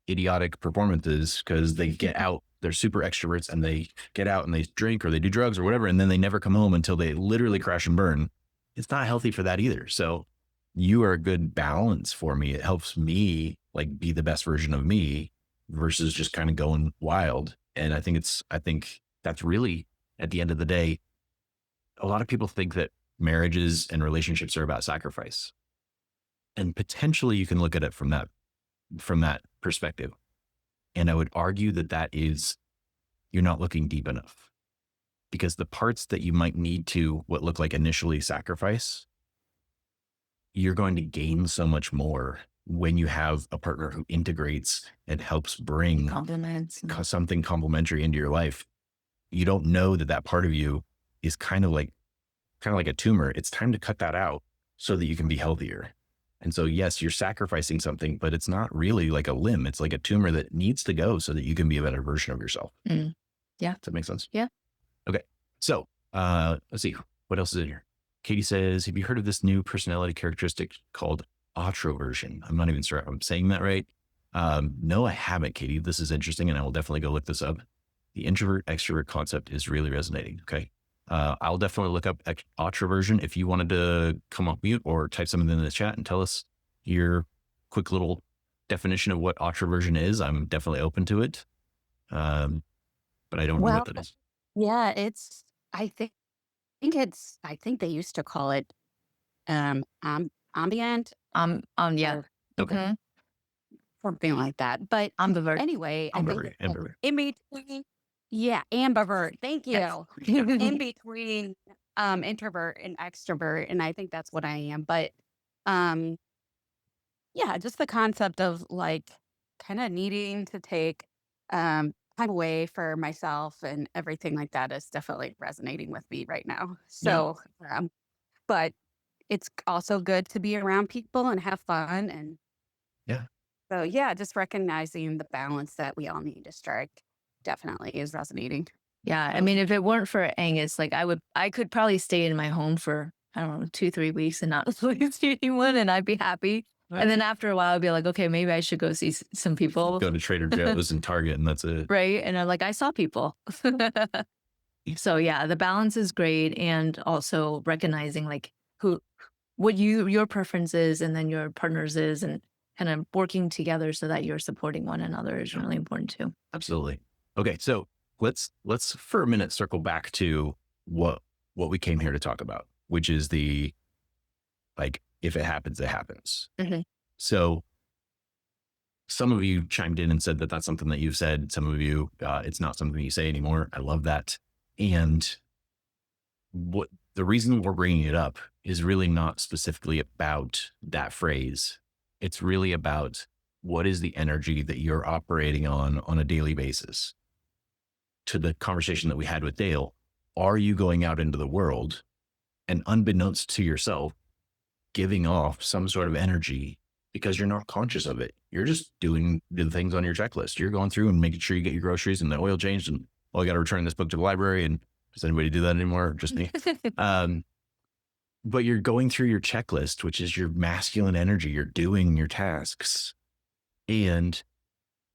idiotic performances because they get out. They're super extroverts and they get out and they drink or they do drugs or whatever. And then they never come home until they literally crash and burn. It's not healthy for that either. So you are a good balance for me. It helps me like be the best version of me versus just kind of going wild. And I think that's really at the end of the day, a lot of people think that marriages and relationships are about sacrifice. And potentially you can look at it from that perspective. And I would argue that is, you're not looking deep enough. Because the parts that you might need to what look like initially sacrifice, you're going to gain so much more when you have a partner who integrates and helps bring Compliments. something complementary into your life. You don't know that part of you is kind of like a tumor. It's time to cut that out so that you can be healthier. And so, yes, you're sacrificing something, but it's not really like a limb. It's like a tumor that needs to go so that you can be a better version of yourself. Mm. Yeah. Does that make sense? Yeah. Okay. So let's see. What else is in here? Katie says, have you heard of this new personality characteristic called introversion? I'm not even sure if I'm saying that right. No, I haven't, Katie. This is interesting, and I will definitely go look this up. The introvert extrovert concept is really resonating. Okay. I'll definitely look up introversion. If you wanted to come off mute or type something in the chat and tell us your quick little definition of what introversion is, I'm definitely open to it. But I don't know what that is. Yeah, I think they used to call it ambient Yeah. Okay. Mhm. something like that. But Ambivert. anyway, I think Ambivert. in between, yeah, ambivert. Thank you. In between introvert and extrovert, and I think that's what I am. But um, yeah, just the concept of like kind of needing to take time away for myself and everything like that is definitely resonating with me right now. So, but it's also good to be around people and have fun. And Yeah. so, yeah, just recognizing the balance that we all need to strike definitely is resonating. Yeah. I mean, if it weren't for Angus, like I could probably stay in my home for, I don't know, 2-3 weeks and not see anyone and I'd be happy. And then after a while, I'd be like, okay, maybe I should go see some people. Go to Trader Joe's and Target, and that's it. Right. And I'm like, I saw people. So yeah, the balance is great. And also recognizing like what your preference is and then your partner's is, and kind of working together so that you're supporting one another is really important too. Absolutely. Okay. So let's for a minute circle back to what we came here to talk about, which is the, like, if it happens, it happens. Mhm. So some of you chimed in and said that that's something that you've said. Some of you, it's not something you say anymore. I love that. And what the reason we're bringing it up is really not specifically about that phrase. It's really about what is the energy that you're operating on a daily basis? To the conversation that we had with Dale, are you going out into the world and unbeknownst to yourself, giving off some sort of energy because you're not conscious of it? You're just doing the things on your checklist. You're going through and making sure you get your groceries and the oil changed and, oh, I got to return this book to the library. And does anybody do that anymore? Just me. But you're going through your checklist, which is your masculine energy. You're doing your tasks. And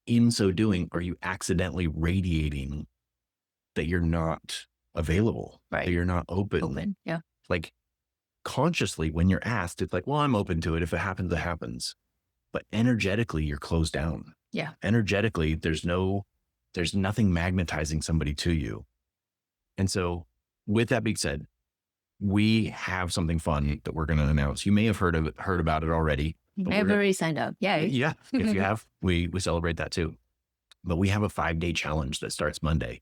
in so doing, are you accidentally radiating that you're not available, Right. that you're not open? Yeah. Like consciously, when you're asked, it's like, well, I'm open to it. If it happens, it happens. But energetically, you're closed down. Yeah. Energetically, there's nothing magnetizing somebody to you. And so with that being said, we have something fun that we're going to announce. You may have heard about it already. But I've already signed up. Yay. yeah, if you have, we celebrate that too. But we have a 5-day challenge that starts Monday,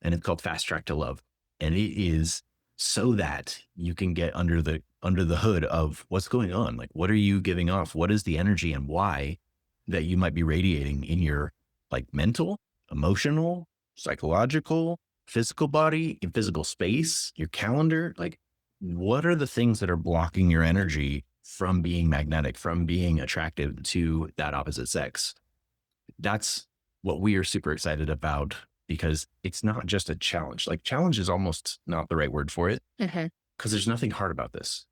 and it's called Fast Track to Love. And it is so that you can get under the hood of what's going on. Like, what are you giving off? What is the energy and why that you might be radiating in your like mental, emotional, psychological, physical body, in physical space, your calendar? Like, what are the things that are blocking your energy from being magnetic, from being attractive to that opposite sex? That's what we are super excited about, because it's not just a challenge. Like, challenge is almost not the right word for it, because there's nothing hard about this.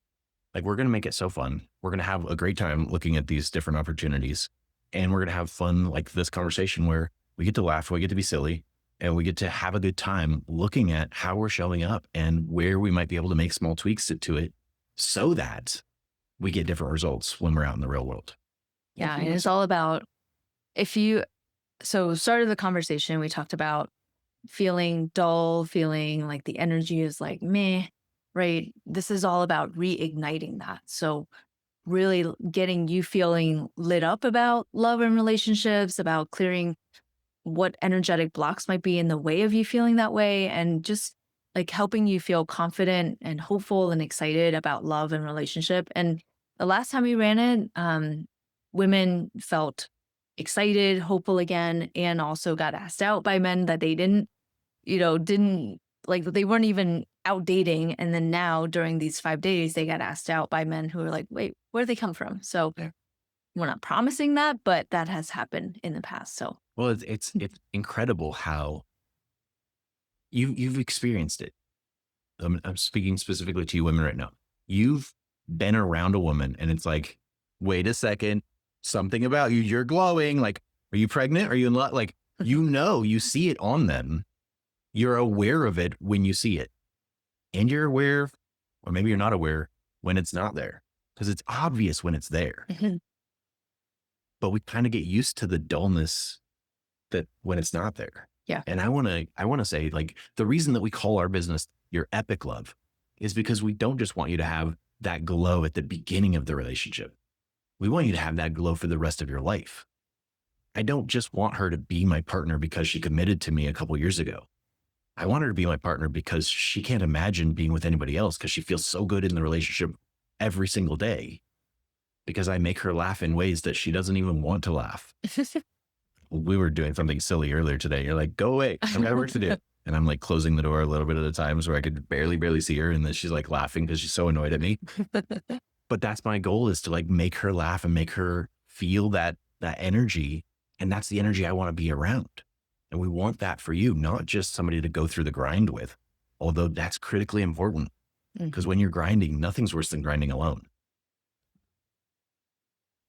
Like, we're going to make it so fun. We're going to have a great time looking at these different opportunities, and we're going to have fun, like this conversation where we get to laugh, we get to be silly, and we get to have a good time looking at how we're showing up and where we might be able to make small tweaks to it so that we get different results when we're out in the real world. Yeah. And it's all about started the conversation, we talked about feeling dull, feeling like the energy is like meh, right? This is all about reigniting that. So really getting you feeling lit up about love and relationships, about clearing what energetic blocks might be in the way of you feeling that way, and just like helping you feel confident and hopeful and excited about love and relationship. And the last time we ran it, women felt excited, hopeful again, and also got asked out by men that they didn't like, they weren't even out dating. And then now during these 5 days, they got asked out by men who were like, wait, where did they come from? So we're not promising that, but that has happened in the past. So, well, it's incredible how you've experienced it. I'm speaking specifically to you women right now. You've been around a woman and it's like, wait a second, something about you, you're glowing. Like, are you pregnant? Are you in love? Like, you see it on them. You're aware of it when you see it, and you're aware, or maybe you're not aware when it's not there, because it's obvious when it's there. But we kind of get used to the dullness that when it's not there. Yeah. And I want to say, like, the reason that we call our business Your Epic Love is because we don't just want you to have that glow at the beginning of the relationship. We want you to have that glow for the rest of your life. I don't just want her to be my partner because she committed to me a couple years ago. I want her to be my partner because she can't imagine being with anybody else, because she feels so good in the relationship every single day, because I make her laugh in ways that she doesn't even want to laugh. We were doing something silly earlier today. You're like, go away, I've got work to do. And I'm like closing the door a little bit at a time so I could barely see her. And then she's like laughing because she's so annoyed at me. But that's my goal, is to like make her laugh and make her feel that energy. And that's the energy I want to be around. And we want that for you, not just somebody to go through the grind with, although that's critically important, because when you're grinding, nothing's worse than grinding alone.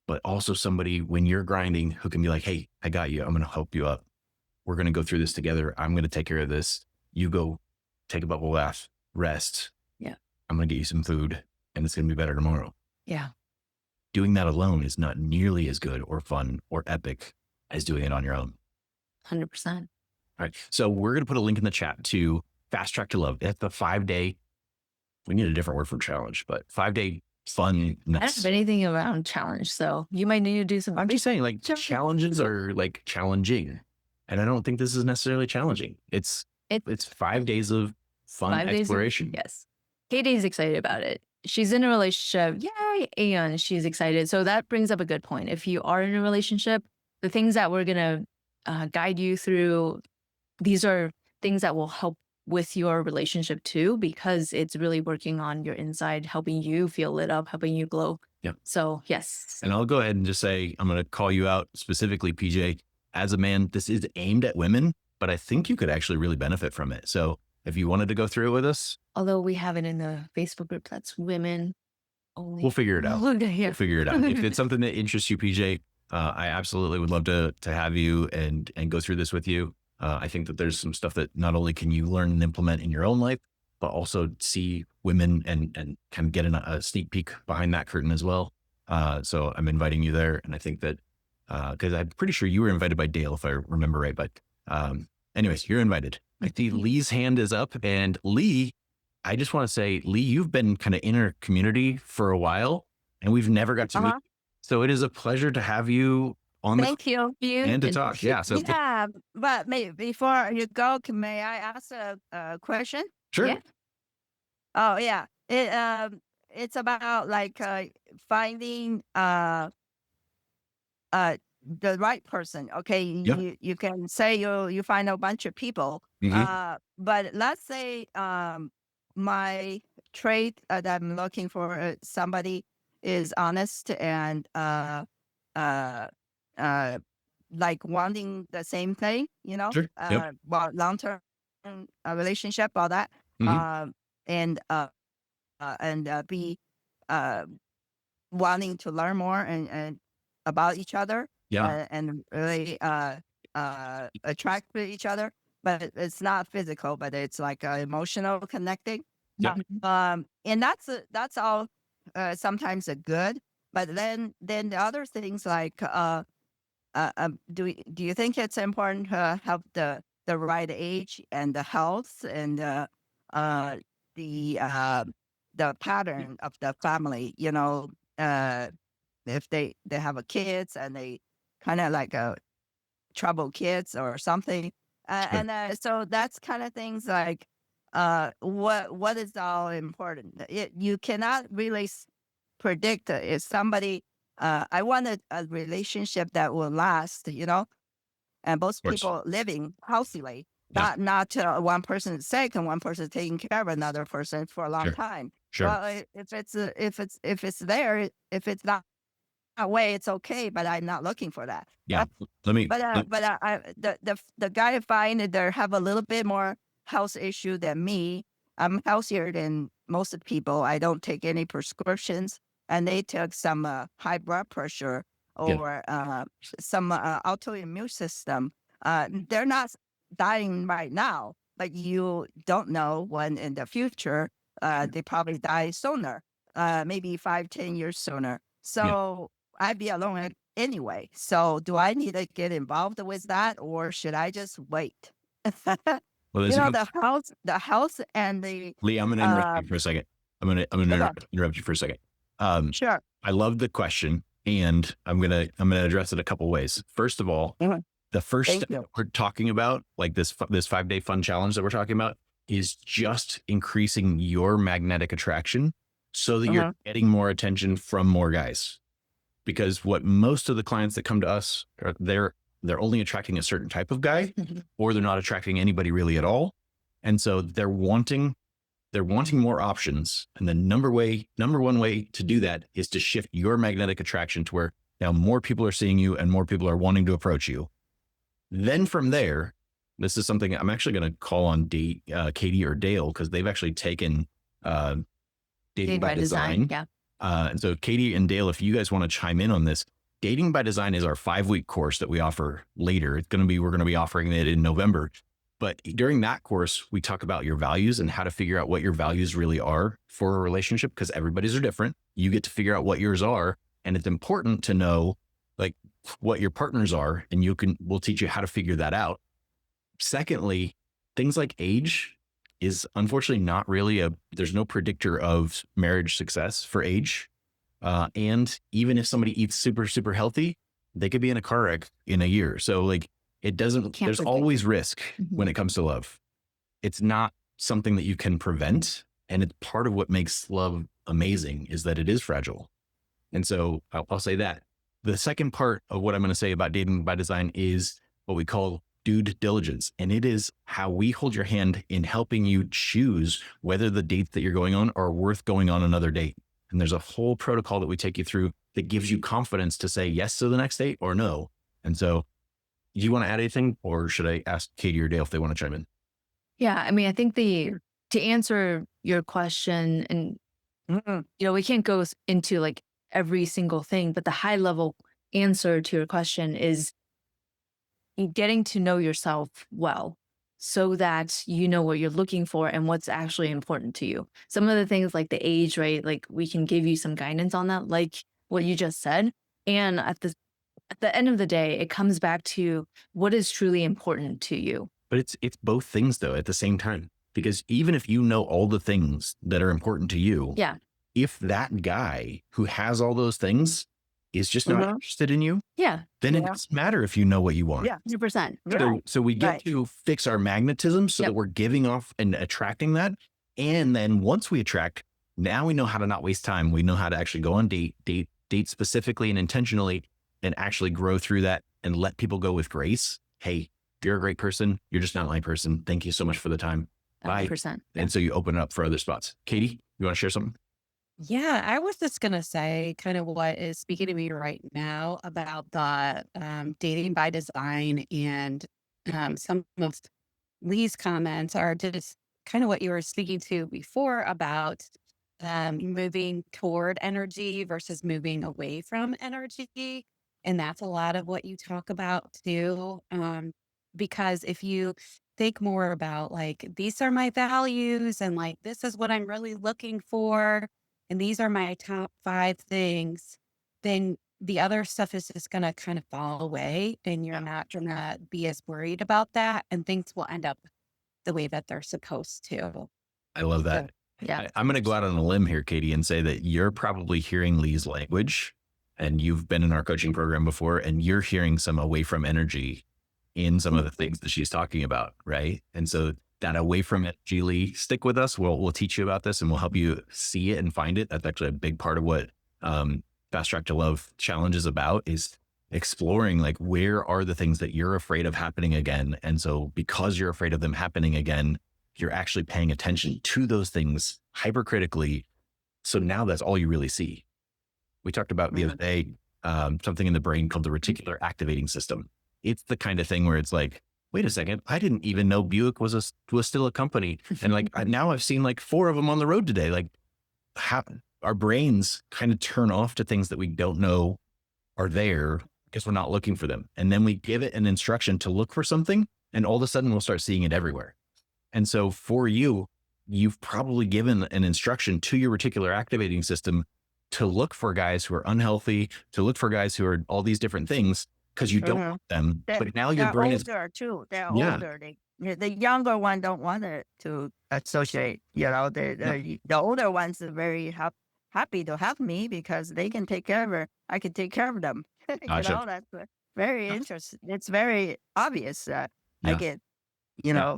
But also somebody, when you're grinding, who can be like, hey, I got you. I'm going to help you up. We're going to go through this together. I'm going to take care of this. You go take a bubble bath, rest. Yeah. I'm going to get you some food, and it's going to be better tomorrow. Yeah. Doing that alone is not nearly as good or fun or epic as doing it on your own. 100%. All right. So we're going to put a link in the chat to Fast Track to Love. It's the 5-day, we need a different word for challenge, but 5-day funness. I don't have anything around challenge, so you might need to do some. I'm just saying, like, challenges are like challenging. And I don't think this is necessarily challenging. It's 5 days of fun exploration. Yes. Katie's excited about it. she's in a relationship, yay, and she's excited. So that brings up a good point. If you are in a relationship, the things that we're going to guide you through, these are things that will help with your relationship too, because it's really working on your inside, helping you feel lit up, helping you glow. Yep. So yes. And I'll go ahead and just say, I'm going to call you out specifically, PJ. As a man, this is aimed at women, but I think you could actually really benefit from it. So if you wanted to go through it with us, Although we have it in the Facebook group that's women only. we'll figure it out. Yeah. We'll figure it out. If it's something that interests you, PJ, I absolutely would love to have you and go through this with you. I think that there's some stuff that not only can you learn and implement in your own life, but also see women and kind of get a sneak peek behind that curtain as well. So I'm inviting you there. And I think that, cause I'm pretty sure you were invited by Dale, if I remember right. But, anyways, you're invited. I see Lee's hand is up, and Lee, I just want to say, Lee, you've been kind of in our community for a while and we've never got to meet. So it is a pleasure to have you on Thank you. and to talk. Yeah. So Yeah, but before you go, may I ask a question? sure. Yeah. Oh, yeah. It's about like finding the right person. Okay, Yeah. you can say you find a bunch of people, Mhm. but let's say my trait that I'm looking for somebody is honest and uh, like wanting the same thing, Sure. Yep. well, long term relationship, all that, Mhm. and be uh, wanting to learn more and about each other, Yeah. and really attract with each other. But it's not physical, but it's like emotional connecting. Yeah. And that's all. Sometimes a good, but then the other things like do you think it's important to have the right age and the health and uh, the uh, the pattern of the family? If they have a kids and they kind of like trouble kids or something, Sure. and so that's kind of things like what is all important. You cannot really predict if somebody. I want a relationship that will last, and both Of course. people living healthily, Yeah. not one person is sick and one person is taking care of another person for a long Sure. time. Sure. Well, if it's there, if it's not that way, it's okay. But I'm not looking for that. Yeah. Let me, The guy I find that they have a little bit more health issue than me. I'm healthier than most of the people. I don't take any prescriptions, and they took some high blood pressure Yeah. or some autoimmune system. They're not dying right now, but you don't know when in the future they probably die sooner, maybe 5, 10 years sooner. So I'd be alone anyway. So do I need to get involved with that, or should I just wait? well, there's The health and the Lee, I'm going to interrupt you for a second. I'm going to hold on. interrupt you for a second. Sure. I love the question, and I'm going to address it a couple ways. First of all, Mhm. the first Thank step you. we're talking about, like this 5-day fun challenge that we're talking about, is just increasing your magnetic attraction so that you're getting more attention from more guys. Because what most of the clients that come to us are, they're only attracting a certain type of guy, or they're not attracting anybody really at all. And so they're wanting more options. And the number one way to do that is to shift your magnetic attraction to where now more people are seeing you and more people are wanting to approach you. Then from there, this is something I'm actually going to call on Katie or Dale, because they've actually taken dating by design. Yeah. And so Katie and Dale, if you guys want to chime in on this, Dating by Design is our 5-week course that we offer later. We're going to be offering it in November. But during that course, we talk about your values and how to figure out what your values really are for a relationship, because everybody's are different. You get to figure out what yours are. And it's important to know like what your partners are, and we'll teach you how to figure that out. Secondly, things like age is unfortunately not really there's no predictor of marriage success for age. And even if somebody eats super, super healthy, they could be in a car wreck in a year. So like there's predict always risk when it comes to love. It's not something that you can prevent. And it's part of what makes love amazing is that it is fragile. And so I'll say that. The second part of what I'm going to say about dating by design is what we call due diligence. And it is how we hold your hand in helping you choose whether the dates that you're going on are worth going on another date. And there's a whole protocol that we take you through that gives you confidence to say yes to the next date or no. And so do you want to add anything, or should I ask Katie or Dale if they want to chime in? Yeah, I mean, I think to answer your question, and we can't go into like every single thing, but the high level answer to your question is getting to know yourself well so that you know what you're looking for and what's actually important to you. Some of the things like the age, right? Like we can give you some guidance on that, like what you just said. And at the end of the day, it comes back to what is truly important to you. But it's both things though at the same time, because even if you know all the things that are important to you, Yeah. if that guy who has all those things is just not interested in you, Yeah. then it doesn't matter if you know what you want. Yeah. 100%. So we get Right. to fix our magnetism so that we're giving off and attracting that. And then once we attract, now we know how to not waste time. We know how to actually go on date specifically and intentionally and actually grow through that and let people go with grace. Hey, you're a great person. You're just not my person. Thank you so much for the time. Bye. 100%. And so you open it up for other spots. Katie, you want to share something? Yeah, I was just gonna say kind of what is speaking to me right now about the dating by design, and some of Lee's comments are just kind of what you were speaking to before about moving toward energy versus moving away from energy. And that's a lot of what you talk about too. Because if you think more about like, these are my values and like, this is what I'm really looking for, and these are my top 5 things, then the other stuff is just going to kind of fall away and you're not going to be as worried about that, and things will end up the way that they're supposed to. I love that. Yeah. I'm going to go out on a limb here, Katie, and say that you're probably hearing Lee's language, and you've been in our coaching program before, and you're hearing some away from energy in some of the things that she's talking about. Right. And so that away from energy, Lee, stick with us. We'll teach you about this and we'll help you see it and find it. That's actually a big part of what Fast Track to Love Challenge is about, is exploring like, where are the things that you're afraid of happening again? And so because you're afraid of them happening again, you're actually paying attention to those things hypercritically. So now that's all you really see. We talked about the other day, something in the brain called the reticular activating system. It's the kind of thing where it's like, wait a second, I didn't even know Buick was still a company. And like, now I've seen like 4 of them on the road today. Like our brains kind of turn off to things that we don't know are there because we're not looking for them. And then we give it an instruction to look for something, and all of a sudden we'll start seeing it everywhere. And so for you, you've probably given an instruction to your reticular activating system to look for guys who are unhealthy, to look for guys who are all these different things, because you don't want them. But now your They're brain is older too. They're Yeah. older. The younger one don't want it to associate. The older ones are very happy to have me because they can take care of her. I can take care of them. Gotcha. That's very interesting. It's very obvious. I Yeah. get, Yeah.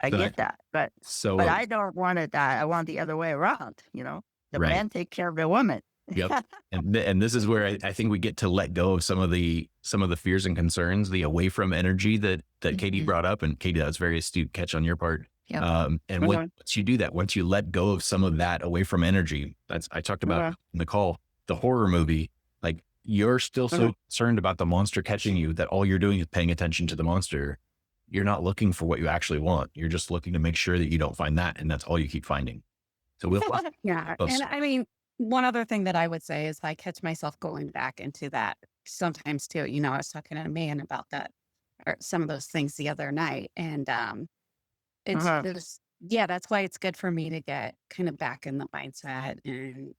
I But get that, but So I don't want it that. I want the other way around. The Right. man take care of the woman. Yep. And this is where I think we get to let go of some of the fears and concerns, the away from energy that Katie brought up. And Katie, that's a very astute catch on your part. Yep. And once you do that, once you let go of some of that away from energy, I talked about in the call, the horror movie, like you're still so concerned about the monster catching you that all you're doing is paying attention to the monster. You're not looking for what you actually want. You're just looking to make sure that you don't find that. And that's all you keep finding. So we'll Yeah. Oh, And I mean, one other thing that I would say is I catch myself going back into that sometimes too. I was talking to a man about that, or some of those things the other night. And it's just, yeah, that's why it's good for me to get kind of back in the mindset and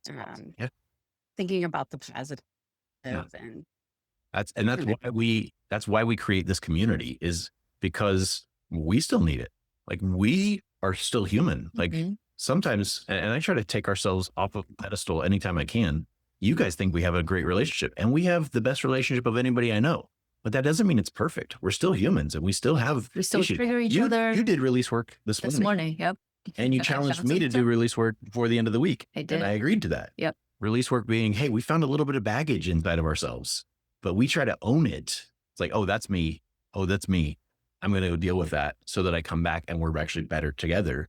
thinking about the positive. Yeah. And that's why we create this community, is because we still need it. Like we are still human. Like sometimes, and I try to take ourselves off of pedestal anytime I can. You guys think we have a great relationship, and we have the best relationship of anybody I know, but that doesn't mean it's perfect. We're still humans, and we still have We still issues. trigger each You other. did release work this morning. Yep. And you I challenged found me some to do stuff. release work before the end of the week. I And did. I agreed to that. Yep. Release work being, hey, we found a little bit of baggage inside of ourselves, but we try to own it. It's like, oh, that's me. Oh, that's me. I'm going to go deal with that so that I come back and we're actually better together.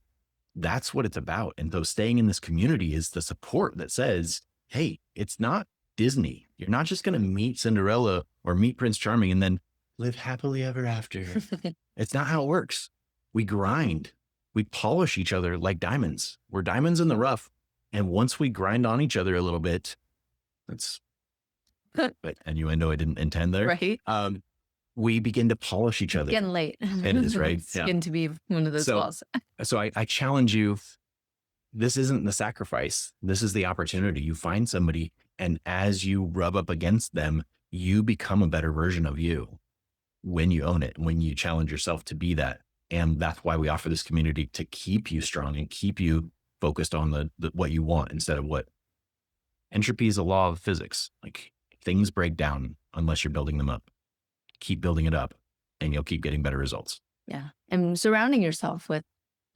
That's what it's about. And so staying in this community is the support that says, hey, it's not Disney. You're not just going to meet Cinderella or meet Prince Charming and then live happily ever after. It's not how it works. We grind. We polish each other like diamonds. We're diamonds in the rough. And once we grind on each other a little bit, that's but innuendo I didn't intend there. Right. We begin to polish each It's other. getting late. It is, right? It's Yeah. getting to be one of those So- falls. So I challenge you. This isn't the sacrifice. This is the opportunity. You find somebody, and as you rub up against them, you become a better version of you when you own it, when you challenge yourself to be that. And that's why we offer this community, to keep you strong and keep you focused on the what you want instead of what. Entropy is a law of physics. Like, things break down unless you're building them up. Keep building it up and you'll keep getting better results. Yeah. And surrounding yourself with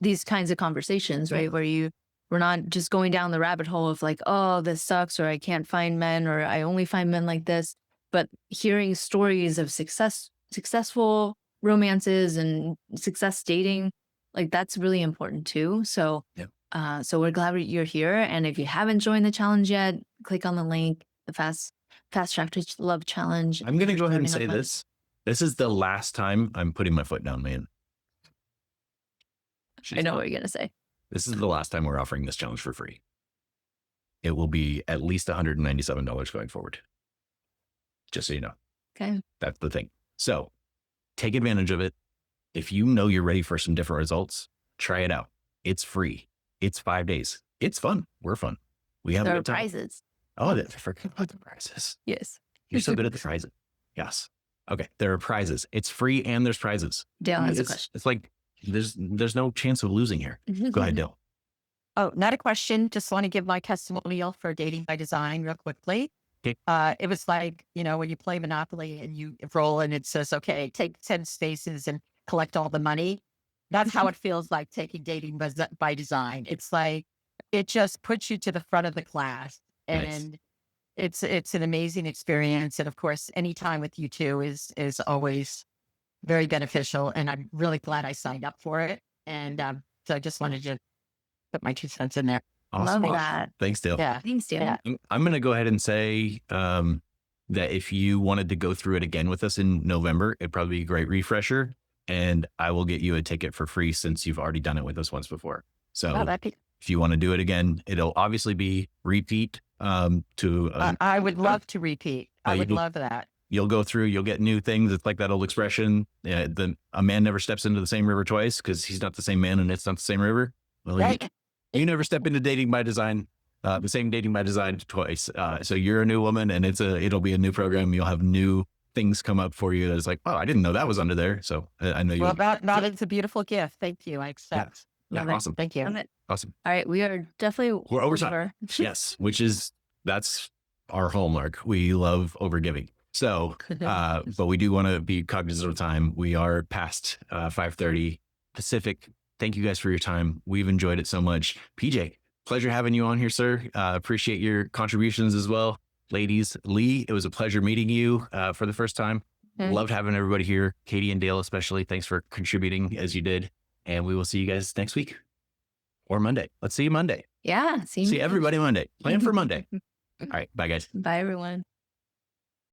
these kinds of conversations, right? Where we're not just going down the rabbit hole of like, oh, this sucks, or I can't find men, or I only find men like this, but hearing stories of successful romances and success dating, like that's really important too. So, Yep. So we're glad you're here. And if you haven't joined the challenge yet, click on the link, the fast track to love challenge. I'm going to go ahead and Joining say up this. This is the last time I'm putting my foot down, man. I know what you're gonna say. This is the last time we're offering this challenge for free. It will be at least $197 going forward. Just so you know, Okay. that's the thing. So take advantage of it. If you know you're ready for some different results, try it out. It's free. It's 5 days. It's fun. We're fun. We have a There are good time. prizes. Oh, I forgot about the prizes. Yes. You're so good at the prizes. Yes. Okay. There are prizes. It's free and there's prizes. Dale has a It's, question. it's like there's no chance of losing here. Go ahead, Dale. Oh, not a question. Just want to give my testimonial for dating by design real quickly. Okay. It was like, when you play Monopoly and you roll and it says, okay, take 10 spaces and collect all the money. That's how it feels like taking dating by design. It's like, it just puts you to the front of the class, and it's an amazing experience. And of course, any time with you two is always very beneficial. And I'm really glad I signed up for it. And so I just wanted to put my 2 cents in there. Awesome. Love that. Thanks, Dale. Yeah. Thanks, Dale. Yeah. I'm going to go ahead and say that if you wanted to go through it again with us in November, it'd probably be a great refresher. And I will get you a ticket for free since you've already done it with us once before. So Wow, that'd be if you want to do it again, it'll obviously be repeat to I would love to repeat. I would love that. you'll go through, you'll get new things. It's like that old expression, a man never steps into the same river twice because he's not the same man and it's not the same river. Well, Right. you never step into dating by design, the same dating by design twice. So you're a new woman and it'll be a new program. You'll have new things come up for you. That's like, oh, I didn't know that was under there. So I know you. Well, that is a beautiful gift. Thank you. I accept. Yeah, Love it. awesome. Thank you. Love it. Awesome. All right. We are definitely We're over time. Yes, that's our hallmark. We love overgiving. So, but we do want to be cognizant of time. We are past 5:30 Pacific. Thank you guys for your time. We've enjoyed it so much. PJ, pleasure having you on here, sir. Appreciate your contributions as well. Ladies, Lee, it was a pleasure meeting you for the first time. Loved having everybody here. Katie and Dale, especially. Thanks for contributing as you did. And we will see you guys next week or Monday. Let's see you Monday. Yeah. See everybody Monday. Plan for Monday. All right. Bye, guys. Bye, everyone.